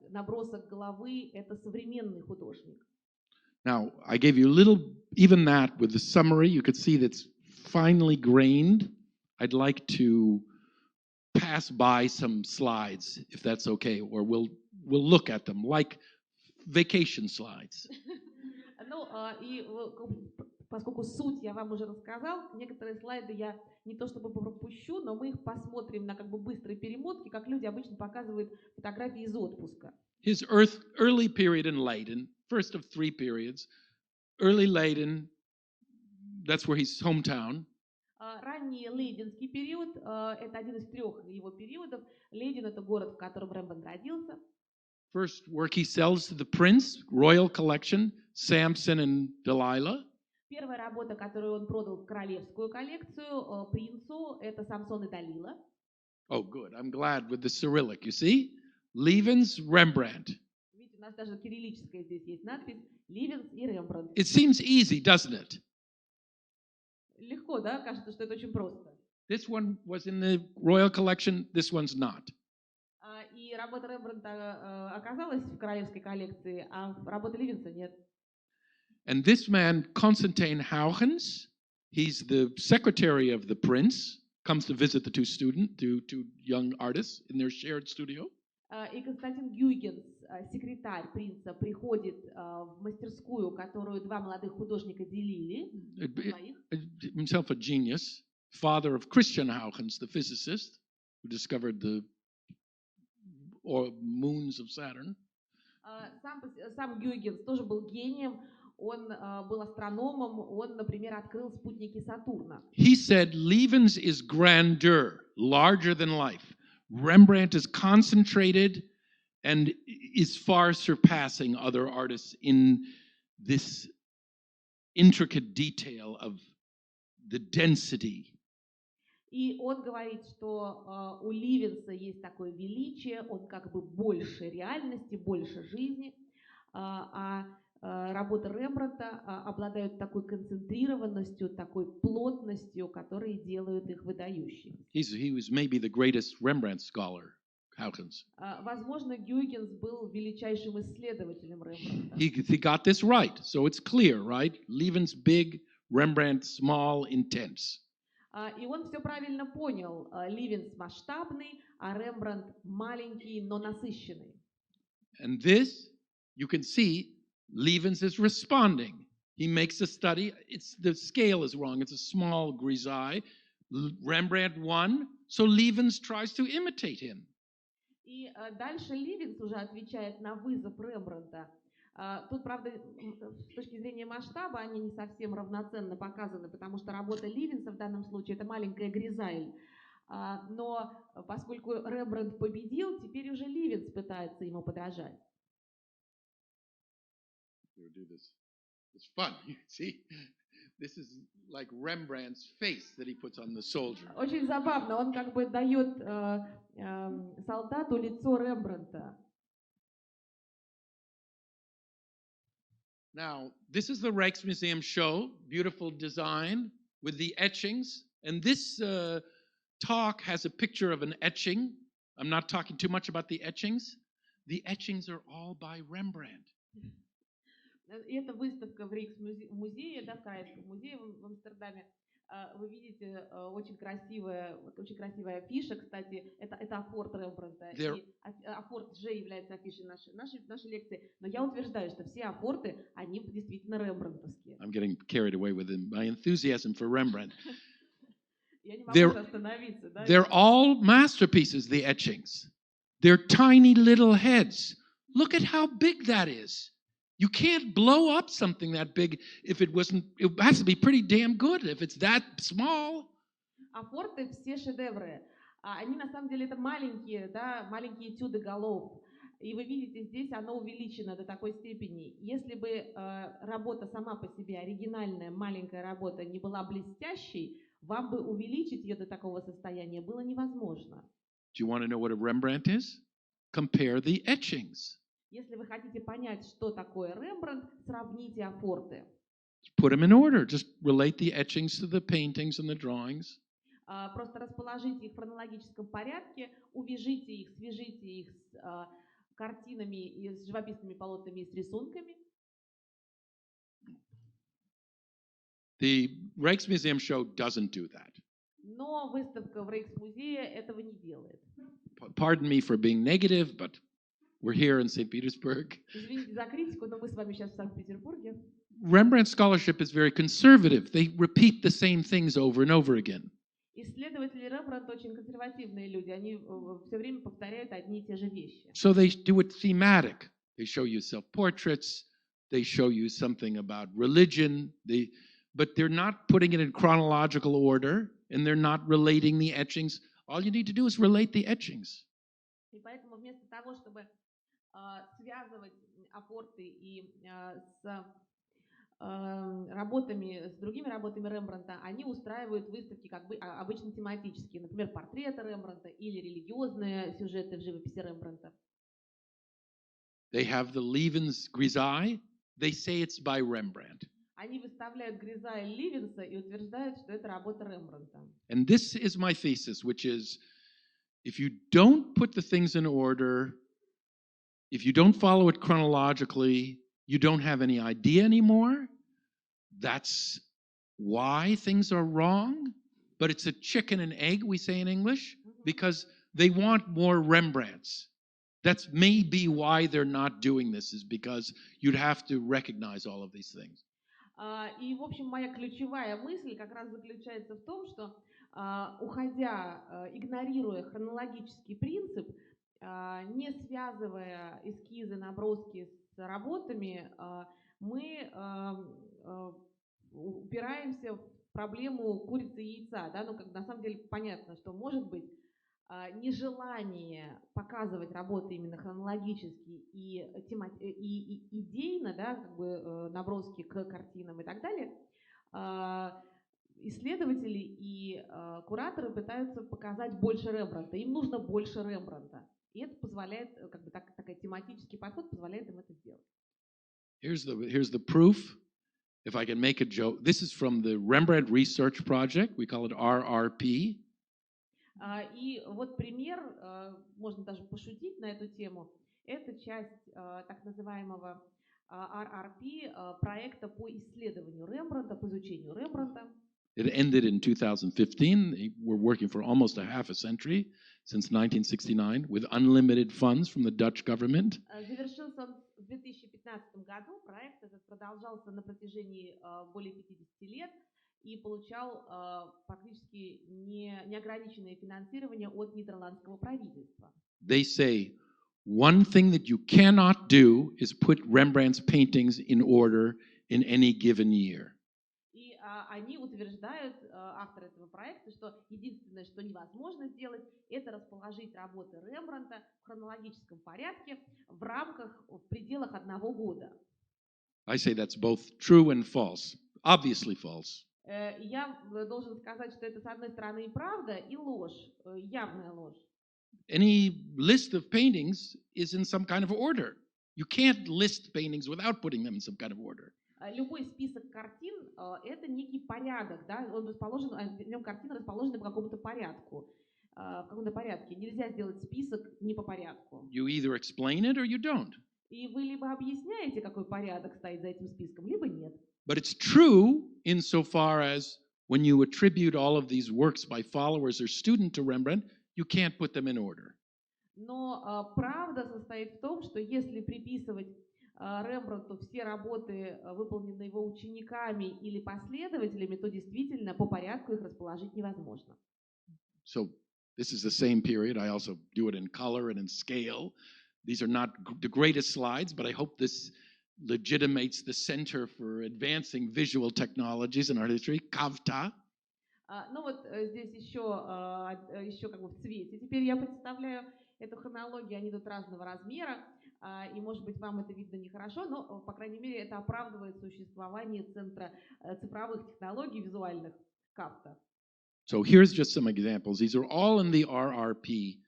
Набросок головы — это современный художник. Now, I gave you a little, even that with the summary, you could see that's finely grained. I'd like to pass by some slides, if that's okay, or we'll look at them like vacation slides. Ну, и поскольку суть я вам уже рассказал, некоторые слайды я не то чтобы пропущу, но мы их посмотрим на как бы быстрой перемотке, как люди обычно показывают фотографии из отпуска. His early period in Leiden, first of three periods, early Leiden, that's where his hometown. Ранний лейденский период, это один из трех его периодов. Лейден — это город, в котором Рембрандт родился. First work he sells to the prince, royal collection, Samson and Delilah. Первая работа, которую он продал в королевскую коллекцию принцу, это Самсон и Далила. Oh, good. I'm glad with the Cyrillic. You see? Lievens, Rembrandt. Видите, у нас даже кириллическая здесь есть надпись «Ливенс» и «Рембрандт». It seems easy, doesn't it? Легко, да? Кажется, что это очень просто. This one was in the royal collection, this one's not. И работа Рембрандта оказалась в королевской коллекции, а работа Ливенса нет. And this man, Constantine Huygens, he's the secretary of the prince, comes to visit the two young artists in their shared studio. И Константин Гюйгенс, секретарь принца, приходит в мастерскую, которую два молодых художника делили. Himself a genius, father of Christian Huygens, the physicist, who discovered the moons of Saturn. Сам Гюйгенс тоже был гением. Он был астрономом, он, например, открыл спутники Сатурна. He said Lievens is grandeur, larger than life. Rembrandt is concentrated and is far surpassing other artists in this intricate detail of the density. И он говорит, что у Ливенса есть такое величие, он как бы больше реальности, больше жизни, а работы Рембрандта обладают такой концентрированностью, такой плотностью, которые делают их выдающимися. He was maybe the greatest Rembrandt scholar, Huygens. Возможно, Гюйгенс был величайшим исследователем Рембрандта. He got this right, so it's clear, right? Lievens big, Rembrandt small, intense. И он все правильно понял. Ливенс масштабный, а Рембрандт маленький, но насыщенный. And this, you can see, Lievens is responding. He makes a study. The scale is wrong. It's a small grisaille. Rembrandt won, so Lievens tries to imitate him. И дальше Ливенс уже отвечает на вызов Рембрандта. Тут, правда, с точки зрения масштаба они не совсем равноценно показаны, потому что работа Ливенса в данном случае — это маленькая гризаль. Но поскольку Рембрандт победил, теперь уже Ливенс пытается ему подражать. It's fun, you see. This is like Rembrandt's face that he puts on the soldier. Очень забавно, он как бы дает солдату лицо Рембрандта. Now, this is the Rijksmuseum show, beautiful design with the etchings. And this talk has a picture of an etching. I'm not talking too much about the etchings. The etchings are all by Rembrandt. Это выставка в Rijksmuseum, да, в Краевском музее в Амстердаме. Вы видите очень красивая афиша, кстати, это афорт Рембрандта, There, и афорт же является афишей нашей лекции, но я утверждаю, что все афорты, они действительно рембрандтовские. I'm getting carried away with my enthusiasm for Rembrandt. Я не могу They're, уже остановиться, да? they're all masterpieces, the etchings. They're tiny little heads. Look at how big that is. You can't blow up something that big if it has to be pretty damn good if it's that small. Афорты все шедевры. Они на самом деле это маленькие этюды голов. И вы видите, здесь оно увеличено до такой степени. Если бы работа сама по себе, оригинальная маленькая работа, не была блестящей, вам бы увеличить ее до такого состояния было невозможно. Do you want to know what a Rembrandt is? Compare the etchings. Если вы хотите понять, что такое Рембрандт, сравните афорты. Put them in order. Just relate the etchings to the paintings and the drawings. Просто расположите их в хронологическом порядке, увяжите их, свяжите их с картинами, и с живописными полотнами и с рисунками. The Rijksmuseum show doesn't do that. Но выставка в Рейхсмузее этого не делает. Pardon me for being negative, but we're here in St. Petersburg. Извините за критику, но мы с вами сейчас в Санкт-Петербурге. Rembrandt scholarship is very conservative. They repeat the same things over and over again. Исследователи Рембрандта очень консервативные люди. Они все время повторяют одни и те же вещи. So they do it thematic. They show you self-portraits. They show you something about religion. But they're not putting it in chronological order, and they're not relating the etchings. All you need to do is relate the etchings. И поэтому вместо того, чтобы связывать апорты и с другими работами Рембрандта, они устраивают выставки как бы обычно тематические, например, портреты Рембрандта или религиозные сюжеты в живописи Рембрандта. They have the Levensgrisei. They say it's by Rembrandt. Они выставляют Гриза и Ливенса и утверждают, что это работа Рембрандта. And this is my thesis, which is, if you don't put the things in order, if you don't follow it chronologically, you don't have any idea anymore. That's why things are wrong. But it's a chicken and egg, we say in English, because they want more Rembrandts. That's maybe why they're not doing this, is because you'd have to recognize all of these things. И, в общем, моя ключевая мысль как раз заключается в том, что, игнорируя хронологический принцип, не связывая эскизы, наброски с работами, мы упираемся в проблему курицы и яйца. Да? Ну, как на самом деле понятно, что может быть нежелание показывать работы именно хронологически и идейно, да, как бы, наброски к картинам и так далее, исследователи и кураторы пытаются показать больше Рембрандта. Им нужно больше Рембрандта. И это позволяет, как бы такой тематический подход позволяет им это сделать. Here's the proof. If I can make a joke, this is from the Rembrandt Research Project. We call it RRP. И вот пример, можно даже пошутить на эту тему, это часть так называемого RRP, проекта по исследованию Рембрандта, по изучению Рембрандта. It ended in 2015. They were working for almost a half a century, since 1969, with unlimited funds from the Dutch government. Завершился он в 2015 году. Проект этот продолжался на протяжении более 50 лет и получал практически неограниченное финансирование от нидерландского правительства. They say, one thing that you cannot do is put Rembrandt's paintings in order in any given year. И они утверждают, авторы этого проекта, что единственное, что невозможно сделать, это расположить работы Рембрандта в хронологическом порядке в пределах одного года. I say that's both true and false, obviously false. Я должен сказать, что это, с одной стороны, и правда, и ложь, явная ложь. Any list of paintings is in some kind of order. You can't list paintings without putting them in some kind of order. Любой список картин – это некий порядок, да? В нем картины расположены по какому-то порядку. В каком-то порядке. Нельзя сделать список не по порядку. You either explain it or you don't. И вы либо объясняете, какой порядок стоит за этим списком, либо нет. But it's true insofar as when you attribute all of these works by followers or student to Rembrandt, you can't put them in order. Но правда состоит в том, что если приписывать Рембрандту все работы, выполненные его учениками или последователями, то действительно по порядку их расположить невозможно. So this is the same period. I also do it in color and in scale. These are not the greatest slides, but I hope this legitimates the Center for Advancing Visual Technologies in Art History, КАВТА. Ну вот здесь еще как бы в цвете. Теперь я представляю эту хронологию, они тут разного размера, и, может быть, вам это видно нехорошо, но, по крайней мере, это оправдывает существование Центра цифровых технологий визуальных КАВТА. So here's just some examples. These are all in the RRP,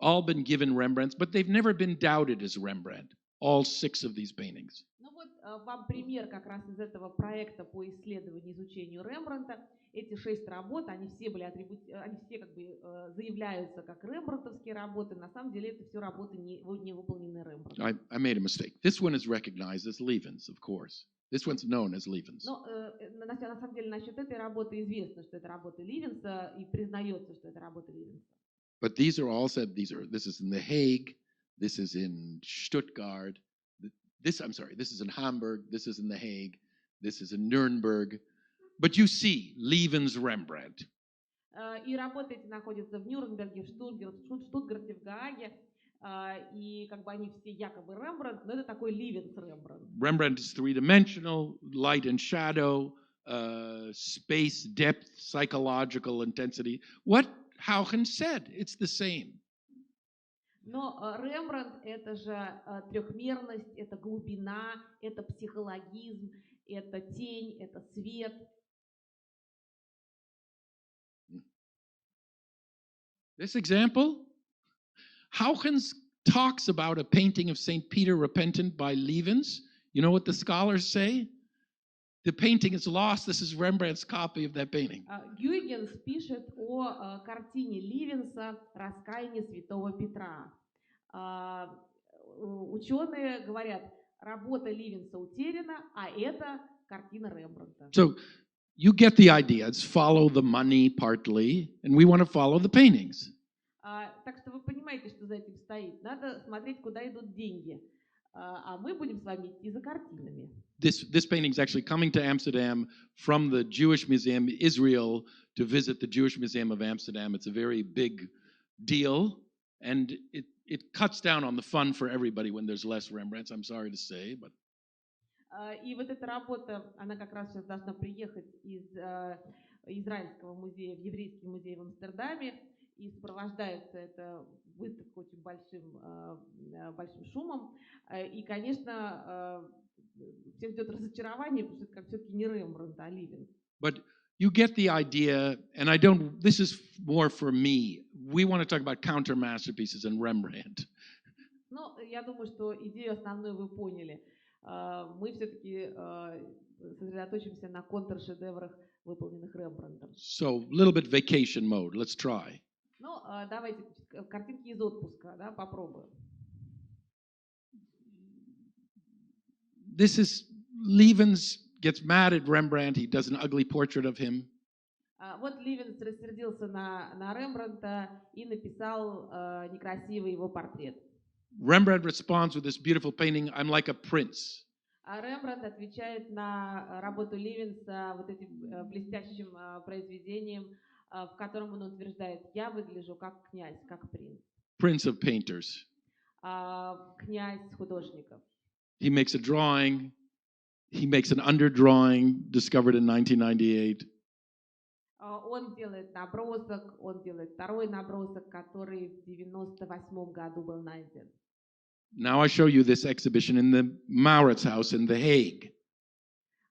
all been given Rembrandts, but they've never been doubted as Rembrandt, all 6 of these paintings. Ну вот вам пример как раз из этого проекта по исследованию и изучению Рембрандта. Эти 6 работ, они все как бы заявляются как рембрандтовские работы. На самом деле это все работы не выполненные Рембрандтом. I made a mistake. This one is recognized as Levens, of course. This one's known as Levens. Но на самом деле насчет этой работы известно, что это работа Ливенса, и признается, что это работа Ливенса. But these are all said, this is in The Hague, this is in Stuttgart, this is in Hamburg, this is in The Hague, this is in Nuremberg. But you see, Levens Rembrandt. И работы эти находятся в Нюрнберге, в Штутгарте, в Гааге, и как бы они все якобы Рембрандт, но это такой Ливенс Рембрандт. Rembrandt is three-dimensional, light and shadow, space, depth, psychological intensity. What Hauchen said, it's the same. Но Рембрандт — это же трехмерность, это глубина, это психологизм, это тень, это свет. This example, Hauchen talks about a painting of St. Peter Repentant by Levens. You know what the scholars say? The painting is lost. This is Rembrandt's copy of that painting. Гюйгенс пишет о картине Ливенса «Раскаяние святого Петра». Ученые говорят, работа Ливенса утеряна, а это картина Рембрандта. So you get the idea. It's follow the money partly, and we want to follow the paintings. Так что вы понимаете, что за этим стоит. Надо смотреть, куда идут деньги. А мы будем с вами идти за картинами. This painting is actually coming to Amsterdam from the Jewish Museum Israel to visit the Jewish Museum of Amsterdam. It's a very big deal, and it cuts down on the fun for everybody when there's less Rembrandts, I'm sorry to say, but... И вот эта работа, она как раз сейчас должна приехать из Израильского музея в Еврейский музей в Амстердаме, и сопровождается эта выставка очень большим шумом. И, конечно, всех ждет разочарование, потому что это все-таки не Рембрандт, а Ливенс. But you get the idea, and this is more for me. We want to talk about counter masterpieces and Rembrandt. Ну, я думаю, что идею основную вы поняли. Мы все-таки сосредоточимся на контршедеврах, выполненных Рембрандтом. So, a little bit vacation mode. Let's try. Ну, давайте картинки из отпуска, да, попробуем. This is Levens gets mad at Rembrandt. He does an ugly portrait of him. Вот Ливенс рассердился на Рембрандта и написал некрасивый его портрет. Rembrandt responds with this beautiful painting, I'm like a prince. А Рембрандт отвечает на работу Ливенса вот этим блестящим произведением, в котором он утверждает, я выгляжу как князь, как принц. Prince of painters. Князь художников. He makes a drawing. He makes an underdrawing discovered in 1998. Он делает набросок, он делает второй набросок, который в 98 году был найден. Now I show you this exhibition in the Mauritshuis in The Hague.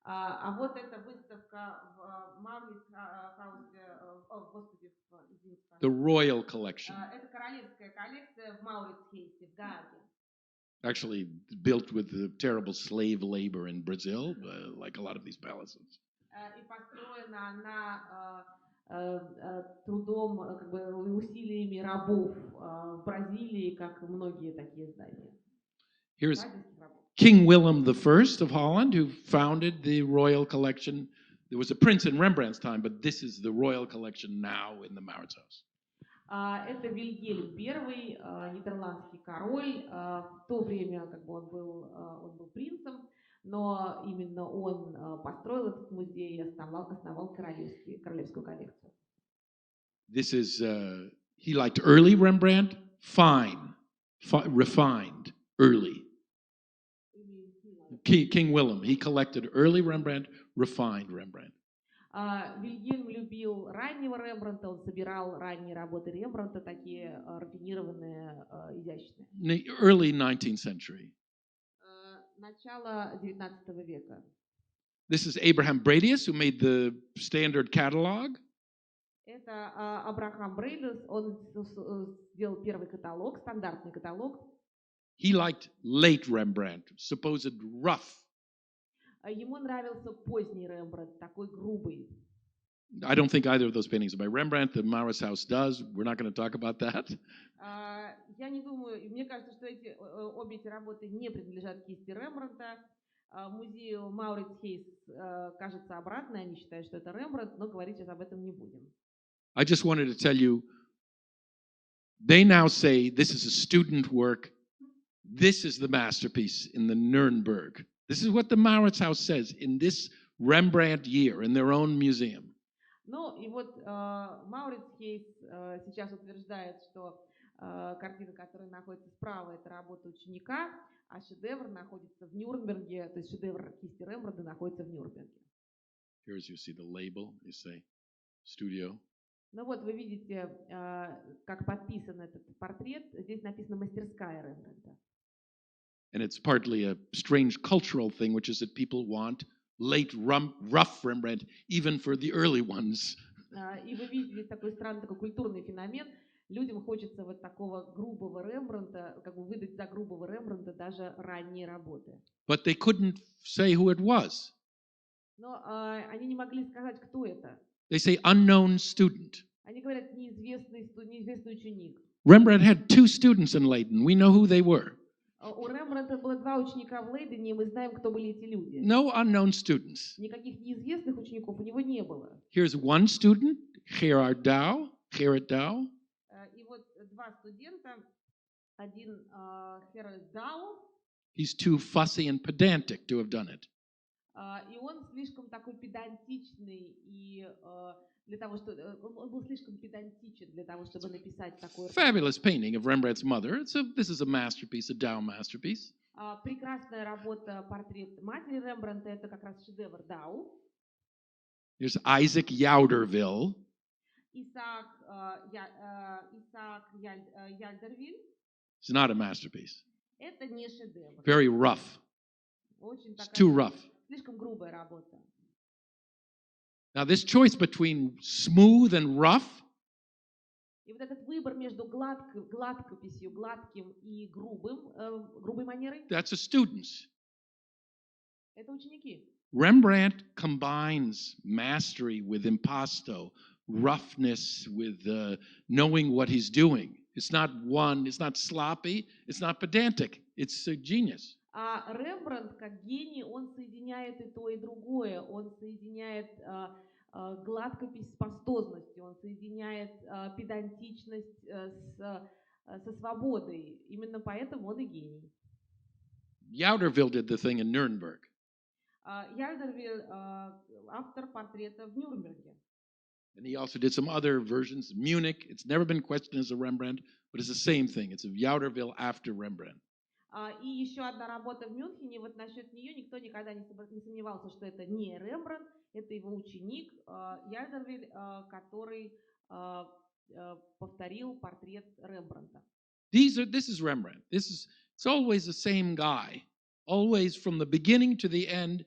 А вот эта выставка в Мауритshauсе, господи, The Royal Collection. Это королевская коллекция в Мауритshauсе, в Гааге. Actually built with the terrible slave labor in Brazil, like a lot of these palaces. И построена она трудом, как бы усилиями рабов в Бразилии, как многие такие здания. Here's King Willem I of Holland, who founded the Royal Collection. There was a prince in Rembrandt's time, but this is the royal collection now in the Mauritshuis. Это Вильгельм I, нидерландский король. В то время как бы он был принцем, но именно он построил этот музей и основал королевскую коллекцию. This is, he liked early Rembrandt, refined, early. King Willem, he collected early Rembrandt, refined Rembrandt. Вильгельм любил раннего Рембрандта, он собирал ранние работы Рембрандта, такие рафинированные, изящные. Early 19th century. Начало 19 века. This is Abraham Bradius, who made the standard catalog. Это Абрахам Брейдис, он сделал первый каталог, стандартный каталог. He liked late Rembrandt, supposed rough. Ему нравился поздний Рембрандт, такой грубый. I don't think either of those paintings are by Rembrandt. The Mauritshuis does. We're not going to talk about that. Я не думаю, мне кажется, что обе эти работы не принадлежат кисти Рембрандта. Музею Маурitshuis кажется обратно, они считают, что это Рембрандт, но говорить сейчас об этом не будем. I just wanted to tell you, they now say this is a student work. This is the masterpiece in the Nuremberg. This is what the Mauritshuis says in this Rembrandt year in their own museum. Ну и вот Маурitshuis сейчас утверждает, что картина, которая находится справа, это работа ученика, а шедевр находится в Нюрнберге, то есть шедевр кисти Рембрандта находится в Нюрнберге. Here you see the label, you say studio. Ну вот вы видите, как подписан этот портрет. Здесь написано «Мастерская Рембрандта». And it's partly a strange cultural thing, which is that people want late, rough Rembrandt, even for the early ones. И вы видите здесь такой странный, такой культурный феномен. Людям хочется вот такого грубого Рембрандта, как бы выдать за грубого Рембрандта даже ранние работы. But they couldn't say who it was. Но они не могли сказать, кто это. They say unknown student. Они говорят неизвестный ученик. Rembrandt had two students in Leiden. We know who they were. У Рембрандта было два ученика в Лейдене, и мы знаем, кто были эти люди. No unknown students. Никаких неизвестных учеников у него не было. Here's one student, Gerard Douw. И вот два студента, один Gerard Douw. He's too fussy and pedantic to have done it. И он слишком такой педантичный, и для того, что он был слишком педантичен для того, чтобы написать такой. Fabulous painting of Rembrandt's mother. This is a masterpiece, a Douw masterpiece. Прекрасная работа, портрет матери Рембрандта, это как раз шедевр Douw. There's Isaac Jouderville. Исаак Яльдервиль. It's not a masterpiece. Это не шедевр. Very rough. It's too rough. Слишком грубая работа. Now, this choice between smooth and rough. И вот этот выбор между гладкописью, гладким и грубой манерой. That's a student's. Это ученики. Rembrandt combines mastery with impasto, roughness with knowing what he's doing. It's not sloppy, it's not pedantic, it's a genius. А Рембрандт, как гений, он соединяет и то, и другое. Он соединяет гладкопись с пастозностью, он соединяет педантичность со свободой. Именно поэтому он и гений. Jouderville did the thing in Nuremberg. Яльдервиль автор портрета в Нюрнберге. And he also did some other versions. Munich, it's never been questioned as a Rembrandt, but it's the same thing. It's a Jouderville after Rembrandt. И еще одна работа в Мюнхене, вот насчет нее никто никогда не сомневался, что это не Рембрандт, это его ученик Яльдервиль, который повторил портрет Рембрандта. This is Rembrandt. It's always the same guy, always from the beginning to the end,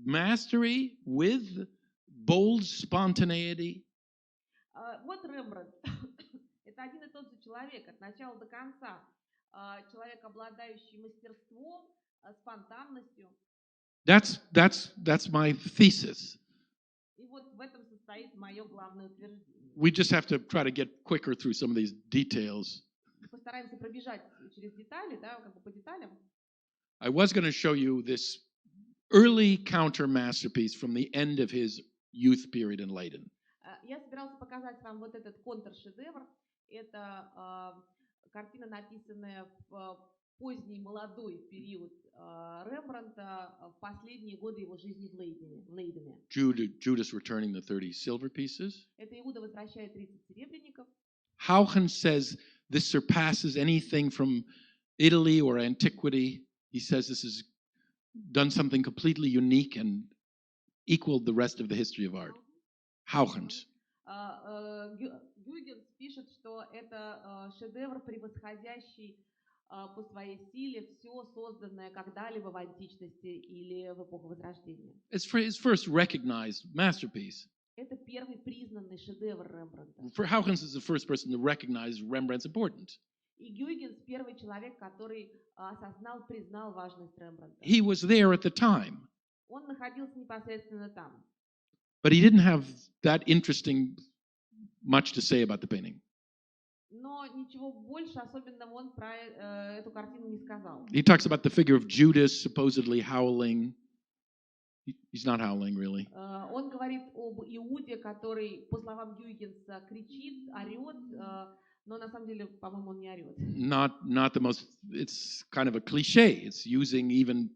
mastery with bold spontaneity. Вот Рембрандт. Это один и тот же человек от начала до конца. Человек, обладающий мастерством, спонтанностью. That's my thesis. И вот в этом состоит мое главное утверждение. We just have to try to get quicker through some of these details. Постараемся пробежать через детали, да, как бы по деталям. I was going to show you this early counter masterpiece from the end of his youth period in Leiden. Я собирался показать вам вот этот контршедевр. Это картина, написанная в поздний молодой период Рембрандта, в последние годы его жизни в Лейдене. Judas returning the 30 silver pieces. Это Иуда возвращает 30 серебряников. Haugen says this surpasses anything from Italy or antiquity. He says this has done something completely unique and equaled the rest of the history of art. Haugens. Гюйгенс пишет, что это шедевр, превосходящий по своей силе все созданное когда-либо в античности или в эпоху Возрождения. It's his first recognized masterpiece. Это первый признанный шедевр Рембрандта. Haugens is the first person to recognize Rembrandt's importance. И Гюйгенс первый человек, который осознал, признал важность Рембрандта. He was there at the time. Он находился непосредственно там. But he didn't have that interesting much to say about the painting. Но ничего больше особенного он про эту картину не сказал. He talks about the figure of Judas supposedly howling. He's not howling, really. Он говорит об Иуде, который, по словам Гюйгенса, кричит, орет, но на самом деле, по-моему, он не орет. Not the most. It's kind of a cliche. It's using even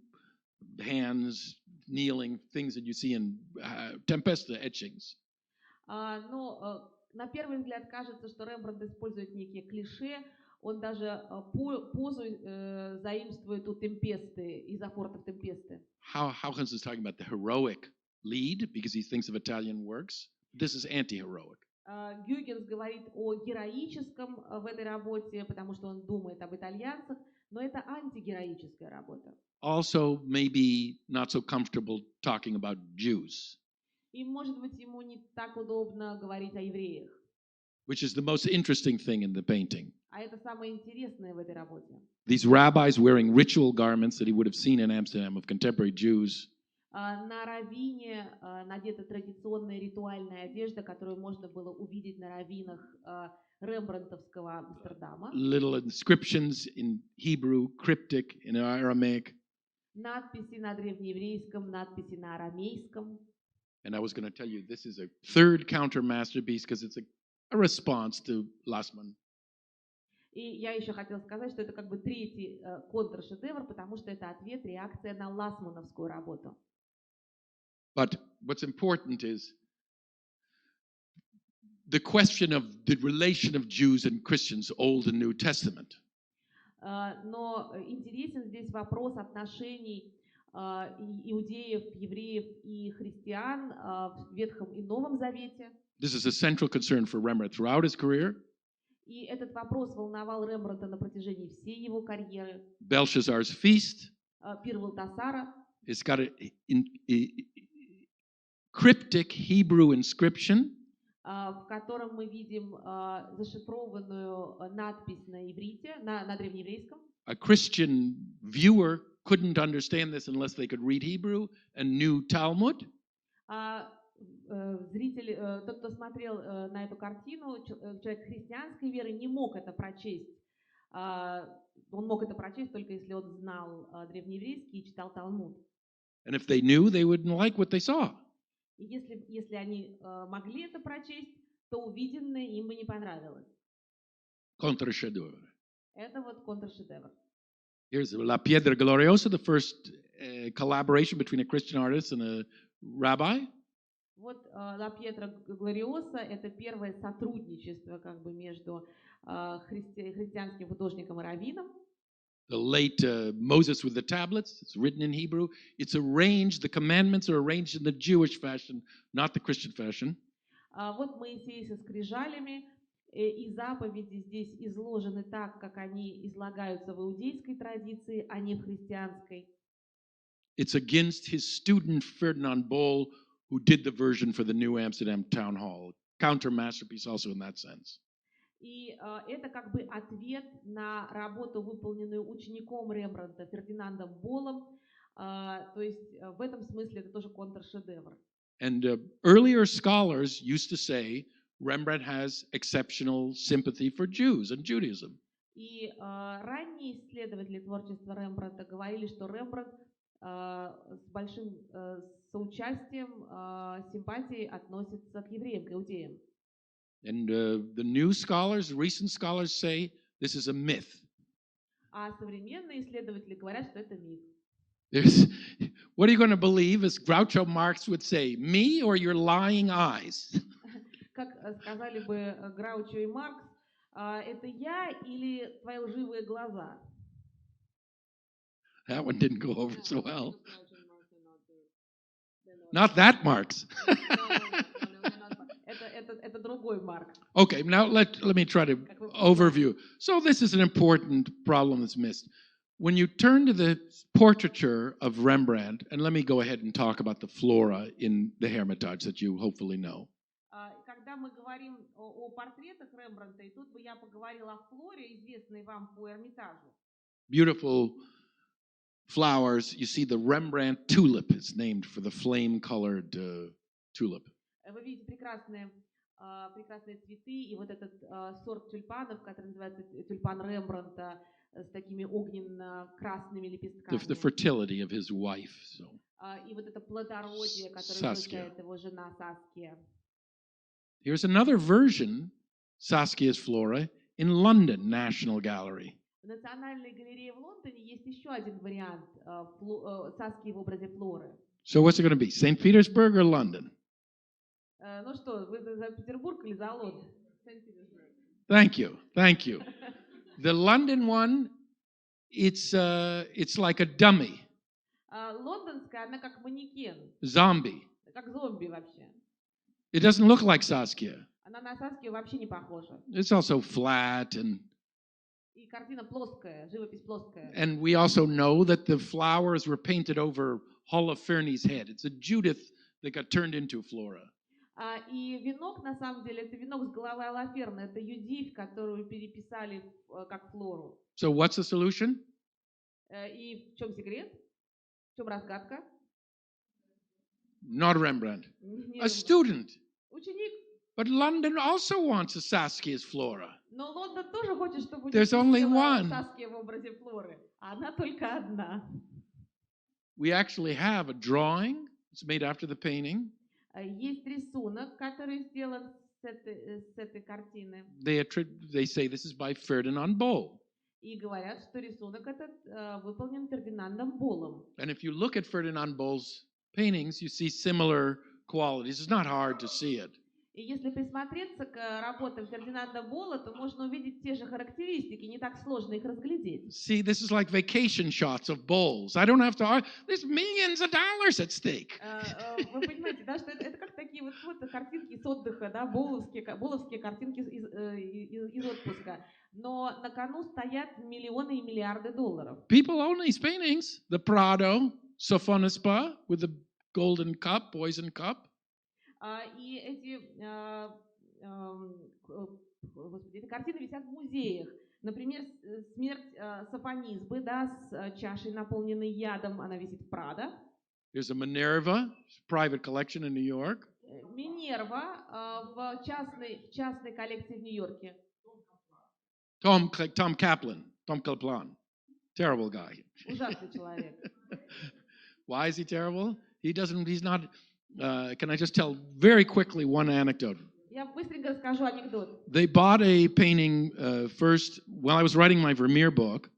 hands, kneeling, things that you see in Tempesta etchings. Но на первый взгляд кажется, что Рембрандт использует некие клише. Он даже позу заимствует у Темпесты, из афортов Темпесты. Haugens is talking about the heroic lead because he thinks of Italian works. This is anti-heroic. Гюйгенс говорит о героическом в этой работе, потому что он думает об итальянцах, но это антигероическая работа. Also, maybe not so comfortable talking about Jews. И, может быть, ему не так удобно говорить о евреях. Which is the most interesting thing in the painting. А это самое интересное в этой работе. These rabbis wearing ritual garments that he would have seen in Amsterdam of contemporary Jews. На раввине надета традиционная ритуальная одежда, которую можно было увидеть на раввинах рембрандтовского Амстердама. Little inscriptions in Hebrew, cryptic in Aramaic. Надписи на древнееврейском, надписи на арамейском. And I was going to tell you, this is a third counter masterpiece because it's a response to Lassmann. И я еще хотела сказать, что это как бы третий контршедевр, потому что это ответ, реакция на лассмановскую работу. But what's important is the question of the relation of Jews and Christians, Old and New Testament. Но интересен здесь вопрос отношений иудеев, евреев и христиан в Ветхом и Новом Завете. This is a central concern for Rembrandt throughout his career. И этот вопрос волновал Рембрандта на протяжении всей его карьеры. Belshazzar's feast. Пир Валтасара. It's got a cryptic Hebrew inscription. В котором мы видим зашифрованную надпись на иврите, на древнееврейском. A Christian viewer couldn't understand this unless they could read Hebrew and knew Talmud. Зритель, тот, кто смотрел на эту картину, человек христианской веры не мог это прочесть. Он мог это прочесть только если он знал древнееврейский и читал Талмуд. And if they knew, they wouldn't like what they saw. И если они могли это прочесть, то увиденное им бы не понравилось. Контршедевр. Это вот контршедевр. Here's La Piedra Gloriosa, the first collaboration between a Christian artist and a rabbi. Вот La Piedra Gloriosa — это первое сотрудничество как бы между христианским художником и раввином. The late Moses with the tablets, it's written in Hebrew. It's arranged, the commandments are arranged in the Jewish fashion, not the Christian fashion. Вот Моисей со скрижалями, и заповеди здесь изложены так, как они излагаются в иудейской традиции, а не в христианской. It's against his student Ferdinand Boll, who did the version for the New Amsterdam Town Hall. Counter masterpiece also in that sense. И это как бы ответ на работу, выполненную учеником Рембрандта Фердинандом Боллом. То есть в этом смысле это тоже контршедевр. And earlier scholars used to say Rembrandt has exceptional sympathy for Jews and Judaism. И ранние исследователи творчества Рембрандта говорили, что Рембрандт с большим соучастием, симпатией относится к евреям, к иудеям. And the new scholars, recent scholars say this is a myth. А современные исследователи говорят, что это миф. There's, what are you going to believe, as Groucho Marx would say, me or your lying eyes? Как сказали бы Граучо и Маркс, это я или твои лживые глаза? That one didn't go over so well. Not that Marx. Это другой Маркс. Okay, now let me try to overview. So this is an important problem that's missed. When you turn to the portraiture of Rembrandt, and let me go ahead and talk about the flora in the Hermitage that you hopefully know. Когда мы говорим о портретах Рембрандта, и тут бы я поговорила о флоре, известной вам по Эрмитажу. Beautiful flowers. You see the Rembrandt tulip is named for the flame-colored tulip. Вы видите прекрасные цветы, и вот этот сорт тюльпанов, который называется тюльпан Рембрандта, с такими огненно-красными лепестками. The fertility of his wife. So. И вот это плодородие, которое излучает его жена Саския. Here's another version, Saskia's Flora, in London National Gallery. В Национальной галерее в Лондоне есть еще один вариант Саскии в образе флоры. So what's it going to be, St. Petersburg or London? Ну что, вы за Петербург или за Лондон? Thank you. The London one, it's like a dummy. Лондонская, она как манекен. Zombie. Как зомби вообще. It doesn't look like Saskia. Она на Саскию вообще не похожа. It's also flat and. И картина плоская, живопись плоская. And we also know that the flowers were painted over Holofernes' head. It's a Judith that got turned into Flora. И венок, на самом деле, это венок с головы Алаферна. Это Юдивь, которую переписали как Флору. So what's the solution? И в чем секрет? В чем разгадка? Not Rembrandt. A student. Ученик. But London also wants a Saskia's Flora. Но Лондон тоже хочет, чтобы There's only one. Саския в образе Флоры. А она только одна. We actually have a drawing. It's made after the painting. Есть рисунок, который сделан с этой картины. They say this is by Ferdinand Boll. И говорят, что рисунок этот выполнен Фердинандом Боллом. And if you look at Ferdinand Boll's paintings, you see similar qualities. It's not hard to see it. И если присмотреться к работам Фердинанда Болла, то можно увидеть те же характеристики, не так сложно их разглядеть. See, this is like vacation shots of Bolls. I don't have to. There's millions of dollars at stake. Вы понимаете, да, что это как такие вот картинки с отдыха, да, болловские картинки из отпуска. Но на кону стоят миллионы и миллиарды долларов. People own these paintings. The Prado, Sophonisba, with the golden cup, poison cup. И эти картины висят в музеях. Например, смерть Софонисбы, да, с чашей, наполненной ядом, она висит в Прадо. There's a Minerva, private collection in New York. Минерва в частной коллекции в Нью-Йорке. Tom Kaplan, terrible guy. Ужасный человек. Why is he terrible? He's not. Can I just tell very quickly one anecdote? Я быстренько расскажу анекдот. They bought a painting first while I was writing my Vermeer book,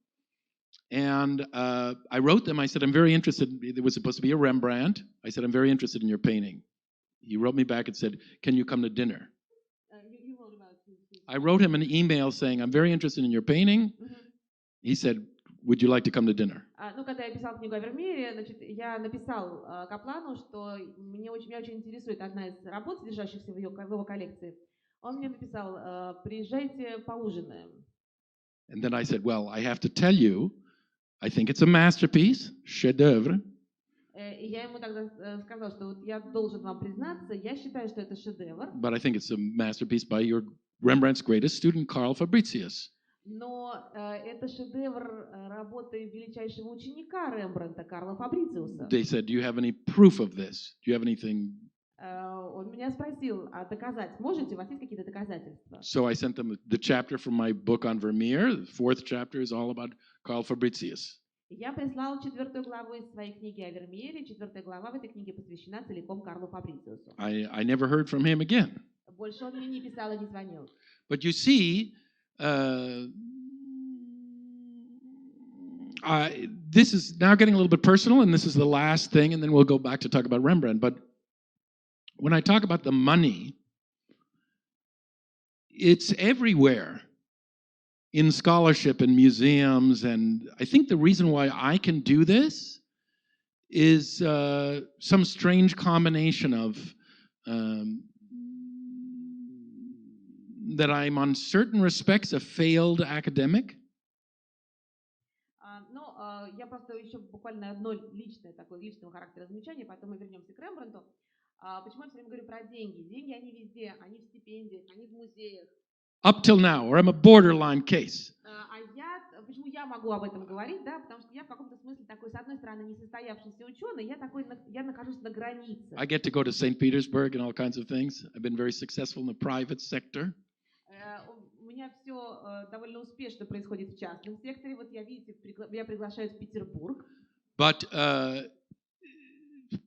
and I wrote them. I said, I'm very interested. It was supposed to be a Rembrandt. I said, I'm very interested in your painting. He wrote me back and said, can you come to dinner? I wrote him an email saying, I'm very interested in your painting. He said, would you like to come to dinner? Ну, когда я писал книгу о Вермеере, значит, я написал Каплану, что меня очень интересует одна из работ, содержащихся в его коллекции. Он мне написал, приезжайте, поужинаем. And then I said, well, I have to tell you, I think it's a masterpiece, шедевр. И я ему тогда сказал, что вот я должен вам признаться, я считаю, что это шедевр. But I think it's a masterpiece by your Rembrandt's greatest student, Carl Fabricius. Но это шедевр работы величайшего ученика Рембрандта, Карла Фабрициуса. They said, do you have any proof of this? Do you have anything? Он меня спросил, а доказать можете? У вас есть какие-то доказательства? So I sent them the chapter from my book on Vermeer. The 4th chapter is all about Carl Fabricius. Я прислал 4 главу из своей книги о Вермеере. 4 глава в этой книге посвящена целиком Карлу Фабрициусу. I never heard from him again. Больше он мне не писал и не звонил. But you see, this is now getting a little bit personal, and this is the last thing, and then we'll go back to talk about Rembrandt. But when I talk about the money, it's everywhere in scholarship and museums, and I think the reason why I can do this is some strange combination of that I'm on certain respects a failed academic. Я просто еще буквально одно личного характера замечание, потом мы вернемся к Рембрандту. Почему я все время говорю про деньги? Деньги, они везде, они в стипендиях, они в музеях. Up till now, or I'm a borderline case. Почему я могу об этом говорить, да? Потому что я в каком-то смысле такой, с одной стороны, несостоявшийся ученый, я нахожусь на границе. I get to go to St. Petersburg and all kinds of things. I've been very successful in the private sector. У меня все довольно успешно происходит в частном секторе. Вот я приглашаю в Петербург. But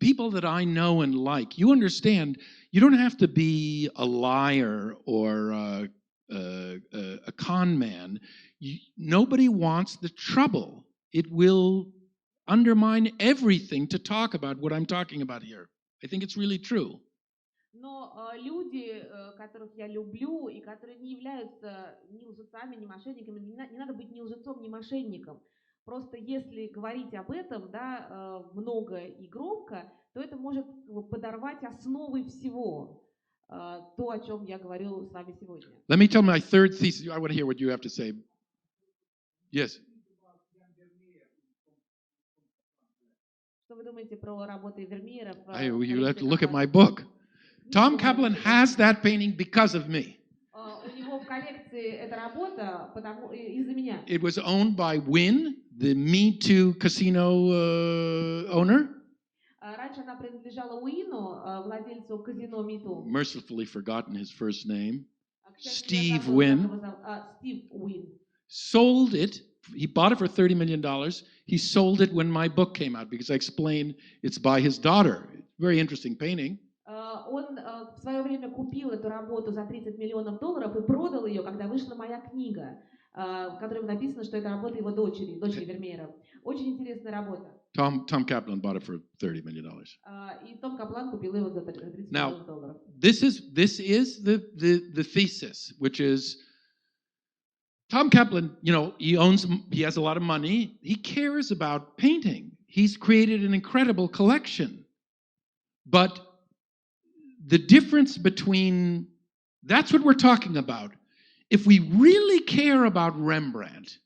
people that I know and like, you understand, you don't have to be a liar or a con man. Nobody wants the trouble. It will undermine everything to talk about what I'm talking about here. I think it's really true. Но люди, которых я люблю и которые не являются ни лжецами, ни мошенниками, не надо быть ни лжецом, ни мошенником. Просто если говорить об этом, да, много и громко, то это может подорвать основы всего, то, о чем я говорю с вами сегодня. Let me tell my third thesis. I want to hear what you have to say. Yes. Что вы думаете про работы Вермеера? You have to look at my book. Tom Kaplan has that painting because of me. У него в коллекции эта работа из-за меня. It was owned by Wynn, the Me Too casino owner. Раньше она принадлежала Уину, владельцу казино Me Too. Mercifully forgotten his first name. Steve Wynn. Steve Wynn. Sold it. He bought it for $30 million. He sold it when my book came out because I explained it's by his daughter. Very interesting painting. Он в свое время купил эту работу за $30 миллионов и продал ее, когда вышла моя книга, в которой написано, что это работа его дочери Вермеера. Очень интересная работа. Tom Kaplan bought it for $30 million. И Том Каплан купил его за $30 миллионов. Now, this is the thesis, which is Tom Kaplan, you know, he has a lot of money. He cares about painting. He's created an incredible collection. But the difference between, that's what we're talking about. If we really care about Rembrandt,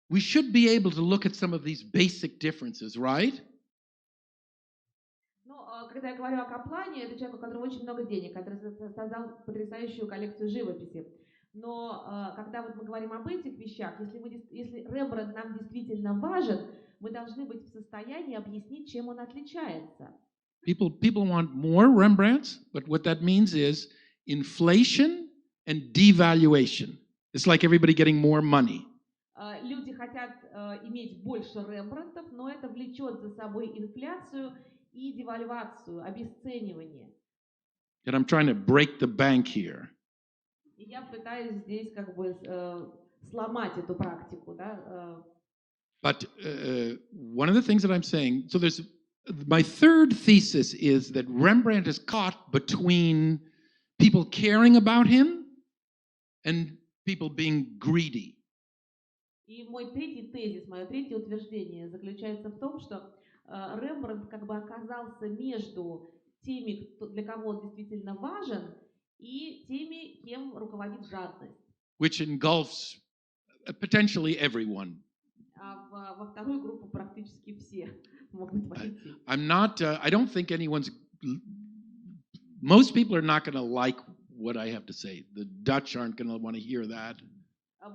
we should be able to look at some of these basic differences, right? Когда я говорю о Каплане, это человек, у которого очень много денег, который создал потрясающую коллекцию живописи. Но когда вот мы говорим об этих вещах, если Рембрандт нам действительно важен, мы должны быть в состоянии объяснить, чем он отличается. People want more Rembrandts, but what that means is inflation and devaluation. It's like everybody getting more money. Люди хотят иметь больше Рембрандтов, но это влечет за собой инфляцию и девальвацию, обесценивание. And I'm trying to break the bank here. И я пытаюсь здесь как бы сломать эту практику, да? But one of the things that I'm saying, so there's my third thesis is that Rembrandt is caught between people caring about him and people being greedy. И мой третий тезис, мое третье утверждение заключается в том, что Рембрандт как бы оказался между теми, для кого он действительно важен, и теми, кем руководит жадность. Which engulfs potentially everyone. Во вторую группу практически все могут войти. I don't think most people are not going to like what I have to say. The Dutch aren't going to want to hear that.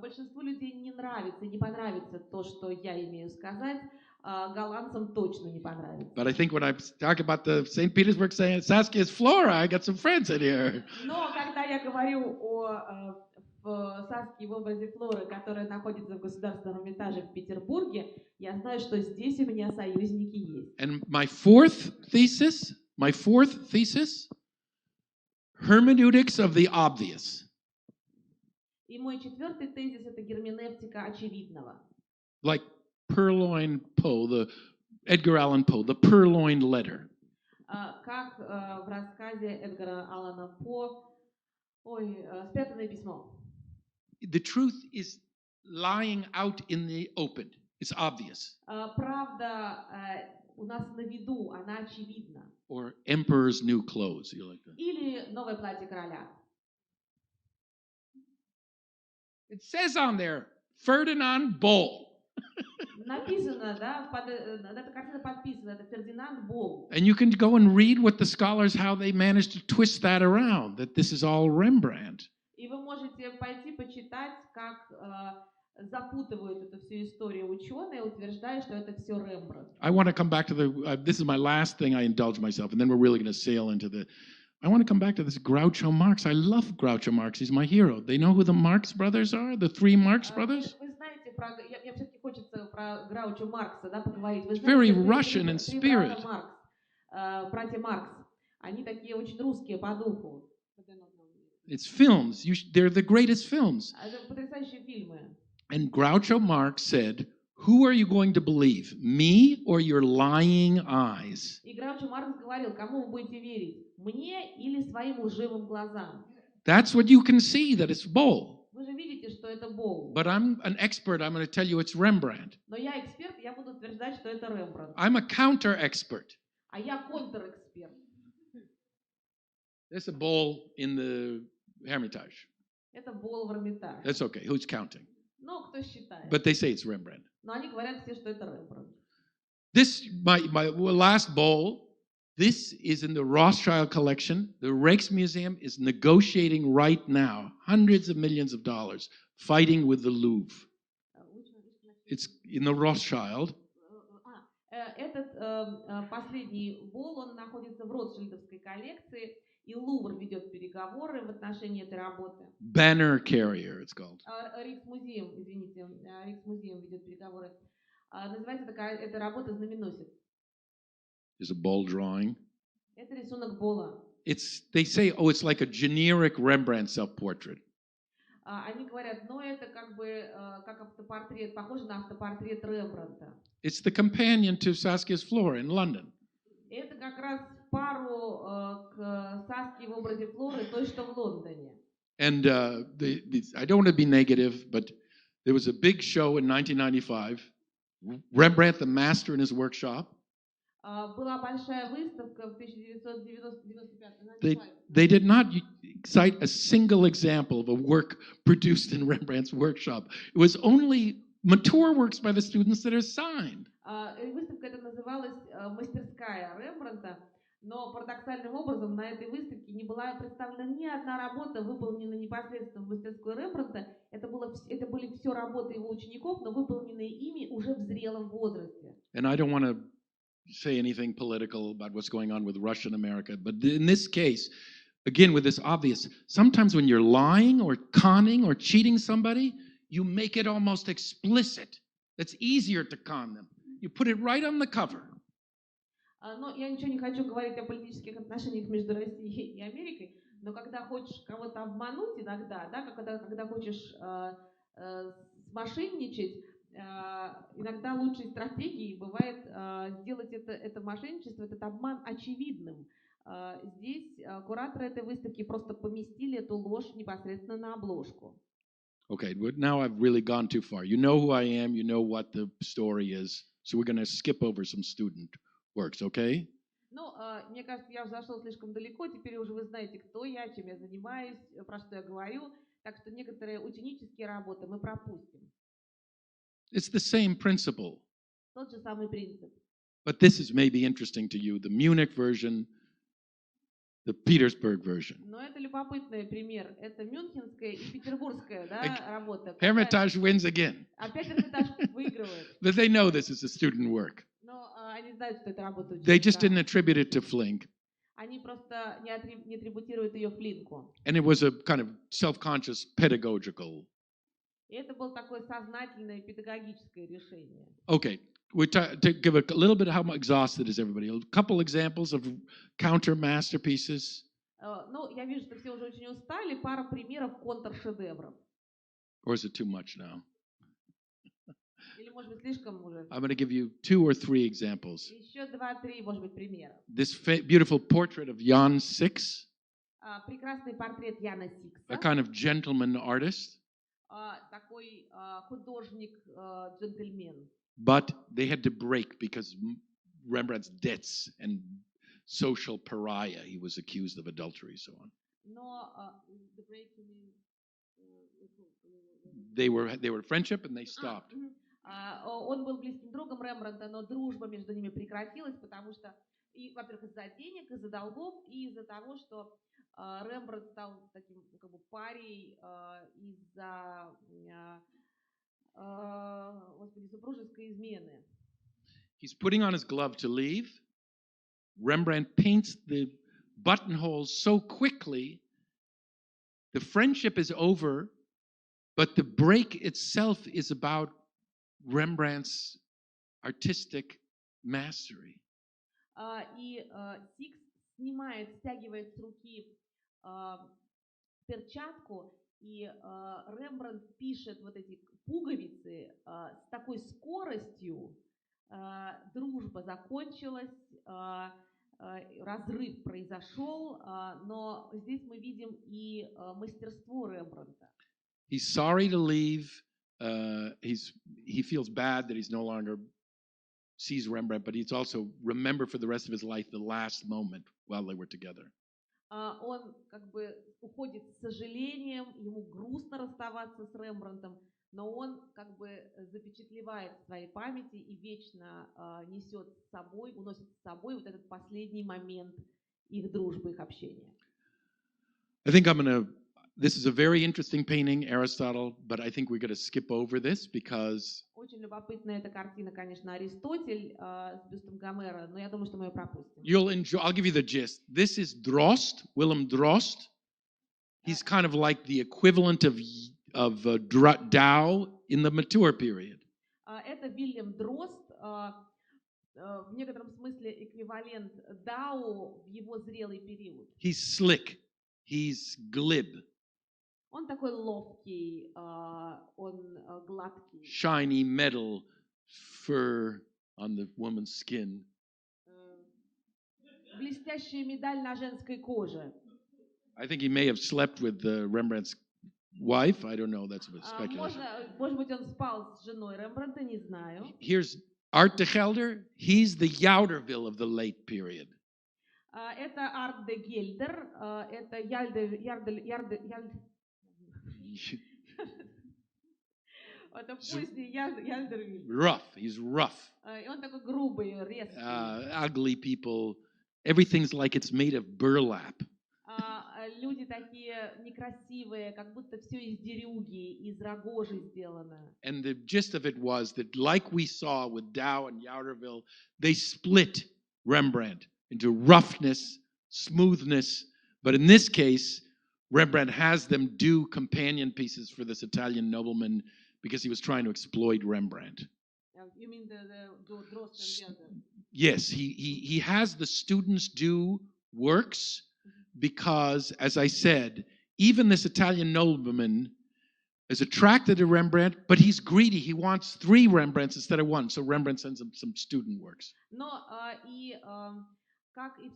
Большинству людей не нравится, не понравится то, что я имею сказать. Голландцам точно не понравится. But I think when I talk about the St. Petersburg Saskia's flora, I got some friends in here. Но когда я говорю о в Саске в образе Флоры, которая находится в Государственном Эрмитаже в Петербурге, я знаю, что здесь у меня союзники есть. And my fourth thesis, hermeneutics of the obvious. И мой четвертый тезис — это герменевтика очевидного. Like Purloined Poe, Edgar Allan Poe, the Purloined Letter. Как в рассказе Эдгара Аллана По «Спрятанное письмо». The truth is lying out in the open. It's obvious. Правда у нас на виду, она очевидна. Or Emperor's New Clothes. You like that? Или новое платье короля. It says on there, Ferdinand Boll. Написано, да, эта картина подписана, это Фердинанд Болл. And you can go and read what the scholars, how they managed to twist that around, that this is all Rembrandt. И вы можете пойти почитать, как запутывают эту всю историю ученые, утверждая, что это все Рембрандт. I want to come back to this is my last thing I indulge myself, and then we're really going to sail into I want to come back to this Groucho Marx. I love Groucho Marx. He's my hero. They know who the Marx brothers are? The three Marx brothers? Вы знаете, мне все-таки хочется про Граучо Маркса, да, поговорить. Вы It's very знаете, Russian in spirit. Братья Маркс, они такие очень русские по духу. It's films. They're the greatest films. Это потрясающие фильмы. And Groucho Marx said, who are you going to believe, me or your lying eyes? И Граучо Маркс говорил, кому вы будете верить, мне или своим лживым глазам? That's what you can see, that it's Boll. Вы же видите, что это Болл. But I'm an expert. I'm going to tell you it's Rembrandt. Но я эксперт, я буду утверждать, что это Рембрандт. I'm a counter-expert. А я контр-эксперт. There's a Boll in the Hermitage. Это Болл в Эрмитаже. That's okay. Who's counting? Ну, кто считает? But they say it's Rembrandt. Но они говорят все, что это Рембрандт. This, my last Boll, this is in the Rothschild collection. The Rijksmuseum is negotiating right now hundreds of millions of dollars, fighting with the Louvre. It's in the Rothschild. Этот последний Болл, он находится в Ротшильдовской коллекции, и Лувр ведет переговоры в отношении этой работы. Banner Carrier, it's called. Rijksmuseum, извините, Rijksmuseum ведет переговоры. Называется эта работа «Знаменосец». There's a Boll drawing. Это рисунок Болла. They say, oh, it's like a generic Rembrandt self-portrait. Они говорят, ну это как бы как автопортрет, похоже на автопортрет Рембрандта. It's the companion to Saskia's Floor in London. Это как раз пару к Саске в образе Флоры, той, что в Лондоне. And I don't want to be negative, but there was a big show in 1995. Rembrandt, the master in his workshop. Была большая выставка в 1995. They did not cite a single example of a work produced in Rembrandt's workshop. It was only mature works by the students that are signed. Выставка эта называлась «Мастерская Рембрандта», но парадоксальным образом на этой выставке не была представлена ни одна работа, выполненная непосредственно в мастерской Рембрандта. Это были все работы его учеников, но выполненные ими уже в зрелом возрасте. And I don't want to say anything political about what's going on with Russia and America, but in this case, again, with this obvious, sometimes when you're lying or conning or cheating somebody, you make it almost explicit. It's easier to con them. You put it right on the cover. Но я ничего не хочу говорить о политических отношениях между Россией и Америкой, но когда хочешь кого-то обмануть иногда, да, когда хочешь смошенничать, иногда лучшей стратегией бывает сделать это мошенничество, этот обман очевидным. Здесь кураторы этой выставки просто поместили эту ложь непосредственно на обложку. Okay, but now I've really gone too far. You know who I am, you know what the story is, so we're going to skip over some student works, okay? Ну, мне кажется, я уже зашел слишком далеко, теперь уже вы знаете, кто я, чем я занимаюсь, про что я говорю, так что некоторые ученические работы мы пропустим. It's the same principle. Тот же самый принцип. But this is maybe interesting to you, the Munich version, the Petersburg version. Но это любопытный пример. Это мюнхенская и петербургская, да, работа. Hermitage wins again. Опять Эрмитаж выигрывает. But they know this is a student work. Но они знают, что это работа They just ученика. didn't attribute it to Flink. они просто не атрибутируют ее в линку. And it was a kind of self-conscious pedagogical. И это было такое сознательное педагогическое решение. Okay, to give a little bit of how exhausted is everybody. A couple examples of counter masterpieces. Ну, я вижу, что все уже очень устали. Пара примеров контршедевров. Or is it too much now? Или, может быть, слишком уже. I'm going to give you 2 or 3 examples. Еще 2-3, может быть, примера. This beautiful portrait of Jan Six, Прекрасный портрет Яна Сикса. a kind of gentleman artist. Такой художник-джентльмен. But they had to break because Rembrandt's debts and social pariah, he was accused of adultery, so on. Но They were in friendship and they stopped. Он был близким другом Рембрандта, но дружба между ними прекратилась, потому что, во-первых, из-за денег, из-за долгов, и из-за того, что Рембрандт стал таким как бы парией из-за супружеской измены. He's putting on his glove to leave. Rembrandt paints the buttonholes so quickly, the friendship is over, but the break itself is about Rembrandt's artistic mastery. И Сикс стягивает с руки перчатку, и Рембрандт пишет вот эти пуговицы с такой скоростью. Дружба закончилась, разрыв произошел, но здесь мы видим и мастерство Рембрандта. He's sorry to leave. He feels bad that he's no longer sees Rembrandt, but he's also remember for the rest of his life the last moment while they were together. Он как бы уходит с сожалением, ему грустно расставаться с Рембрандтом, но он как бы запечатлевает в своей памяти и вечно несет с собой, уносит с собой вот этот последний момент их дружбы, их общения. I think this is a very interesting painting, Aristotle, but I think we're going to skip over this because очень любопытная эта картина, конечно, Аристотель с бюстом Гомера, но я думаю, что мы ее пропустим. you'll enjoy. I'll give you the gist. This is Drost, Willem Drost. He's kind of like the equivalent of Tao in the mature period. Это Вильям Дрозд, в некотором смысле эквивалент Дау в его зрелый период. He's slick. He's glib. Он такой ловкий, он гладкий. Shiny metal fur on the woman's skin. Блестящая медаль на женской коже. I think he may have slept with Rembrandt's wife. I don't know. That's a speculation. Может быть, он спал с женой Рембрандта, не знаю. Here's Art de Gelder. He's the Jouderville of the late period. Это Арт де Гельдер, это это поздний Яльдервиль. Rough. He's rough. И он такой грубый, резкий. Ugly people. Everything's like it's made of burlap. Люди такие некрасивые, как будто все из дерюги, из рогожи сделано. And the gist of it was that, like we saw with Dow and Jouderville, they split Rembrandt into roughness, smoothness, but in this case, Rembrandt has them do companion pieces for this Italian nobleman because he was trying to exploit Rembrandt. You mean the Drost and Gelder? Yes, he has the students do works because, as I said, even this Italian nobleman is attracted to Rembrandt, but he's greedy. He wants 3 Rembrandts instead of 1, so Rembrandt sends him some student works. Но как и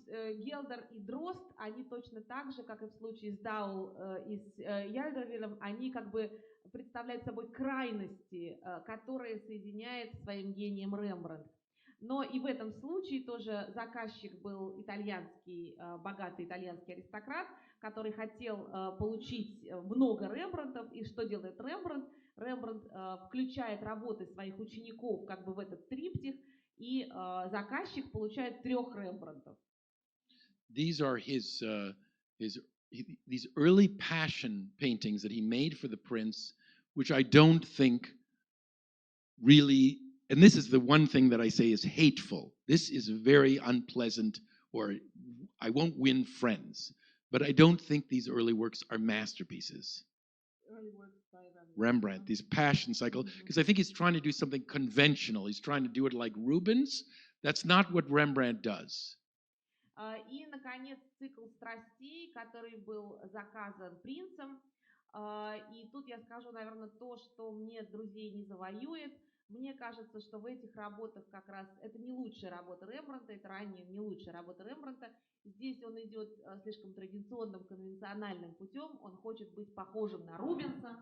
Гелдер и Дрозд, они точно так же, как и в случае с Дау и с Яльдервиллем, они как бы представляют собой крайности, которые соединяет своим гением Рембрандт. Но и в этом случае тоже заказчик был итальянский, богатый итальянский аристократ, который хотел получить много Рембрандтов. И что делает Рембрандт? Рембрандт включает работы своих учеников как бы в этот триптих, и заказчик получает 3 Рембрандтов. These are these early passion paintings that he made for the prince, which I don't think really, and this is the one thing that I say is hateful. This is very unpleasant, or I won't win friends, but I don't think these early works are masterpieces. Rembrandt, these passion cycle, because I think he's trying to do something conventional. He's trying to do it like Rubens. That's not what Rembrandt does. И, наконец, цикл страстей, который был заказан принцем. И тут я скажу, наверное, то, что мне друзей не завоюет. Мне кажется, что в этих работах как раз это не лучшая работа Рембрандта, это ранее не лучшая работа Рембрандта. Здесь он идет слишком традиционным, конвенциональным путем. Он хочет быть похожим на Рубенса.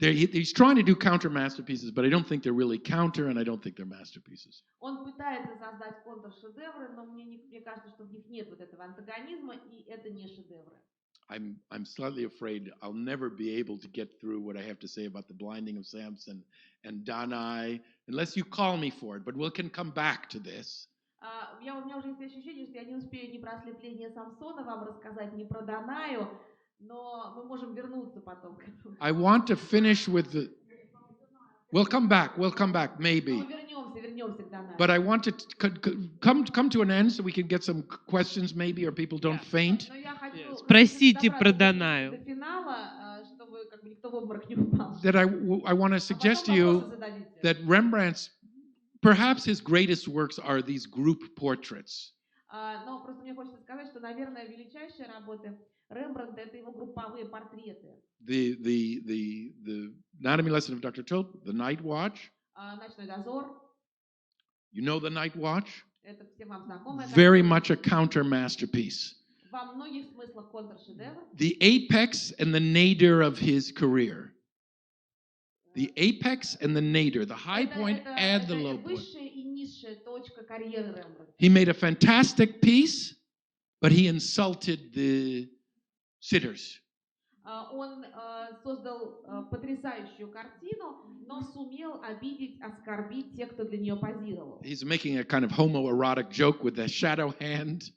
He's trying to do counter masterpieces, but I don't think they're really counter, and I don't think they're masterpieces. Он пытается создать контршедевры, но мне кажется, что в них нет вот этого антагонизма, и это не шедевры. I'm slightly afraid I'll never be able to get through what I have to say about the blinding of Samson and Danae, unless you call me for it, but we can come back to this. У меня уже есть ощущение, что я не успею ни про ослепление Самсона вам рассказать, ни про Данаю, но мы можем вернуться потом к этому. I want to finish with the... We'll come back, maybe. Вернемся к Данаю. But I want to come to an end so we can get some questions maybe, or people don't faint. Спросите про Данаю. До финала, чтобы как бы никто в обморок не упал. That I want to suggest to you that Rembrandt's, perhaps his greatest works are these group portraits. Но просто мне хочется сказать, что, наверное, величайшие работы Рембрандта — это его групповые портреты. The Anatomy Lesson of Dr. Tulp, The Night Watch. Ночной дозор. You know The Night Watch? Это всем вам знакомое. Very much a counter masterpiece. Во многих смыслах контршедевр. The apex and the nadir of his career. The apex and the nadir, the high point and the low point. He made a fantastic piece, but he insulted the sitters. Он создал потрясающую картину, но сумел обидеть, оскорбить тех, кто для нее позировал. He's making a kind of homoerotic joke with the shadow hand.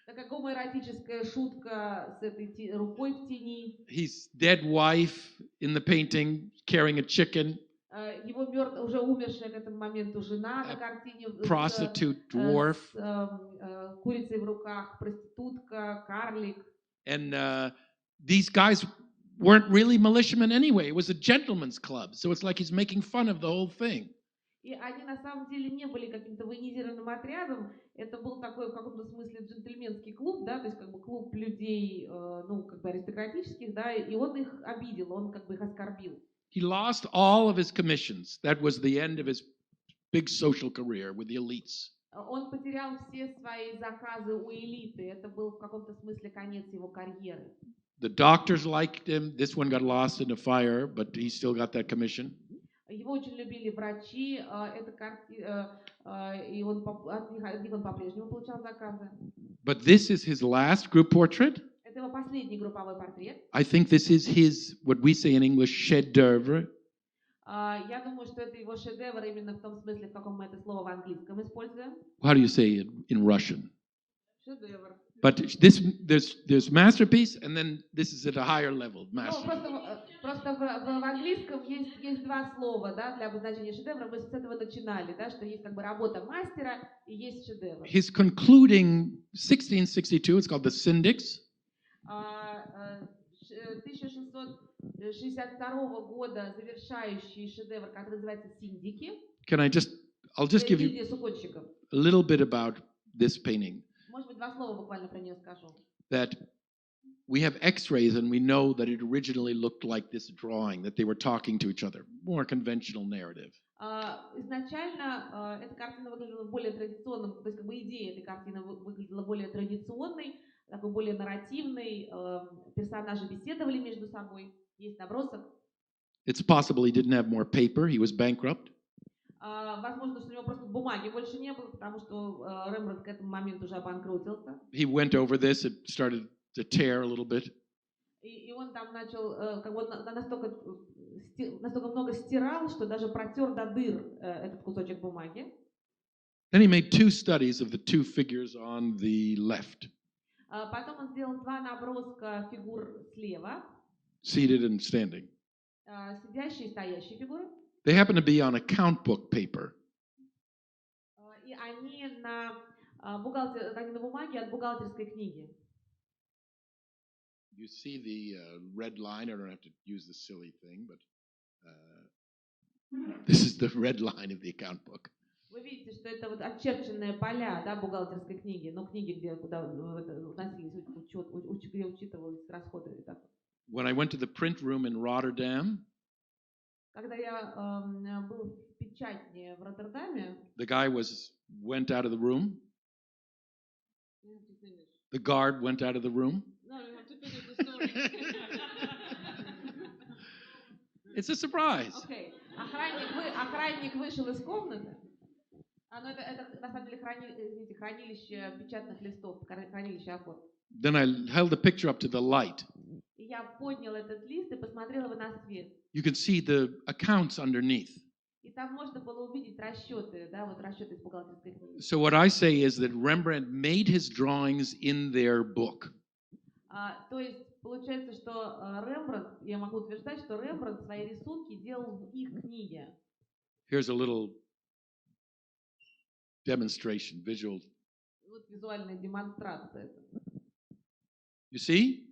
Такая гомоэротическая шутка с этой рукой в тени. His dead wife in the painting carrying a chicken. Его уже умершая к этому моменту жена на картине. Prostitute dwarf. С курицей в руках, проститутка, карлик. And these guys weren't really militiamen anyway. It was a gentleman's club. So it's like he's making fun of the whole thing. И они на самом деле не были каким-то военизированным отрядом. Это был такой в каком-то смысле джентльменский клуб, да, то есть как бы клуб людей, ну, как бы аристократических, да, и он их обидел, он как бы их оскорбил. He lost all of his commissions. That was the end of his big social career with the elites. Он потерял все свои заказы у элиты. Это был в каком-то смысле конец его карьеры. The doctors liked him. This one got lost in a fire, but he still got that commission. Его очень любили врачи, и от них он по-прежнему получал заказы. But this is his last group portrait. Это его последний групповой портрет. I think this is his, what we say in English, chedevre. Я думаю, что это его шедевр именно в том смысле, в каком мы это слово в английском используем. How do you say it in Russian? Шедевр. But there's masterpiece, and then this is at a higher level. Просто в английском есть два слова, да, для обозначения шедевра. Мы с этого начинали, да, что есть как бы работа мастера и есть шедевр. His concluding 1662, it's called the Syndics. 1662 года завершающий шедевр, который называется «Синдики». I'll just give you a little bit about this painting. Может быть, два слова буквально про нее скажу. That we have X-rays and we know that it originally looked like this drawing, that they were talking to each other. More conventional narrative. Изначально эта картина выглядела более традиционным, то есть как бы идея этой картины выглядела более традиционной, такой более нарративной. Персонажи беседовали между собой. Есть набросок. It's possible he didn't have more paper. He was bankrupt. Возможно, что у него просто бумаги больше не было, потому что Рембрандт к этому моменту уже обанкротился. He went over this. It started to tear a little bit. И он там начал, как бы настолько много стирал, что даже протер до дыр этот кусочек бумаги. Then he made two studies of the two figures on the left. Потом он сделал два наброска фигур слева. Seated and standing. Сидящие и стоящие фигуры. They happen to be on account book paper. И они на Картина бумаги от бухгалтерской книги. You see the red line. I don't have to use the silly thing, but this is the red line of the account book. Вы видите, что это вот очерченные поля, да, бухгалтерской книги, ну, книги, где куда вносились где учитывались расходы и так. When I went to the print room in Rotterdam, Когда я был в печатне в Роттердаме, the guy went out of the room. The guard went out of the room. No, you have to finish the story. It's a surprise. Okay. Охранник вышел из комнаты. Но это на самом деле хранилище печатных листов, хранилище окон. Then I held the picture up to the light. И я поднял этот лист и посмотрел его на свет. You can see the accounts underneath. И там можно было увидеть расчеты, да, вот расчеты из бухгалтерской книги. So what I say is that Rembrandt made his drawings in their book. То есть получается, что Рембрандт, я могу утверждать, что Рембрандт свои рисунки делал в их книге. Here's a little demonstration, visual. Вот визуальная демонстрация. You see?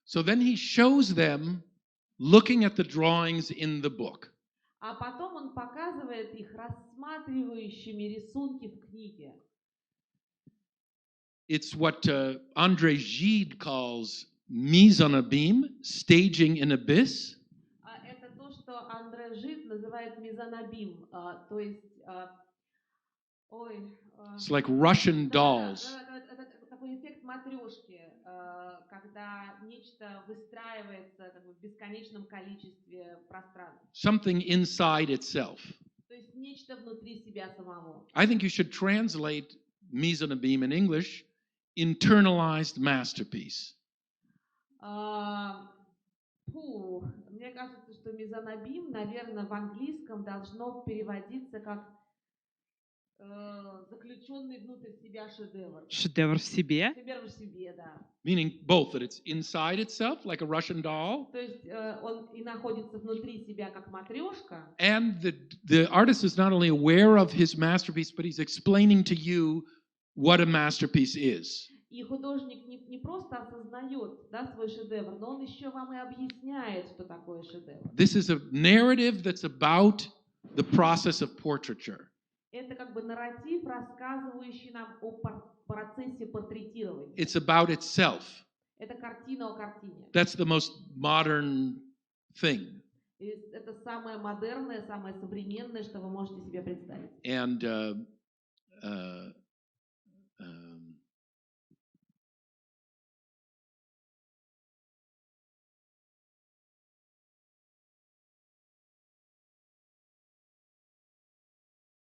So then he shows them looking at the drawings in the book. А потом он показывает их рассматривающими рисунки в книге. It's what André Gide calls mise en abîme, staging an abyss. Это то, что Андре Жид называет мизанабим, то есть, It's like Russian dolls. Это такой эффект матрешки, когда нечто выстраивается как бы в бесконечном количестве пространств. Something inside itself. То есть нечто внутри себя самого. I think you should translate mise en abîme in English, internalized masterpiece. Мне кажется, что мизанабим, наверное, в английском должно переводиться как заключенный внутрь себя шедевр. Шедевр в себе. Шедевр в себе, да. Meaning both, that it's inside itself, like a Russian doll. То есть он и находится внутри себя, как матрешка. And the artist is not only aware of his masterpiece, but he's explaining to you what a masterpiece is. И художник не просто осознает, да, свой шедевр, но он еще вам и объясняет, что такое шедевр. This is a narrative that's about the process of portraiture. Это как бы нарратив, рассказывающий нам о процессе портретирования. It's about itself. Это картина о картине. That's the most modern thing. Это самое модерное, самое современное, что вы можете себе представить. And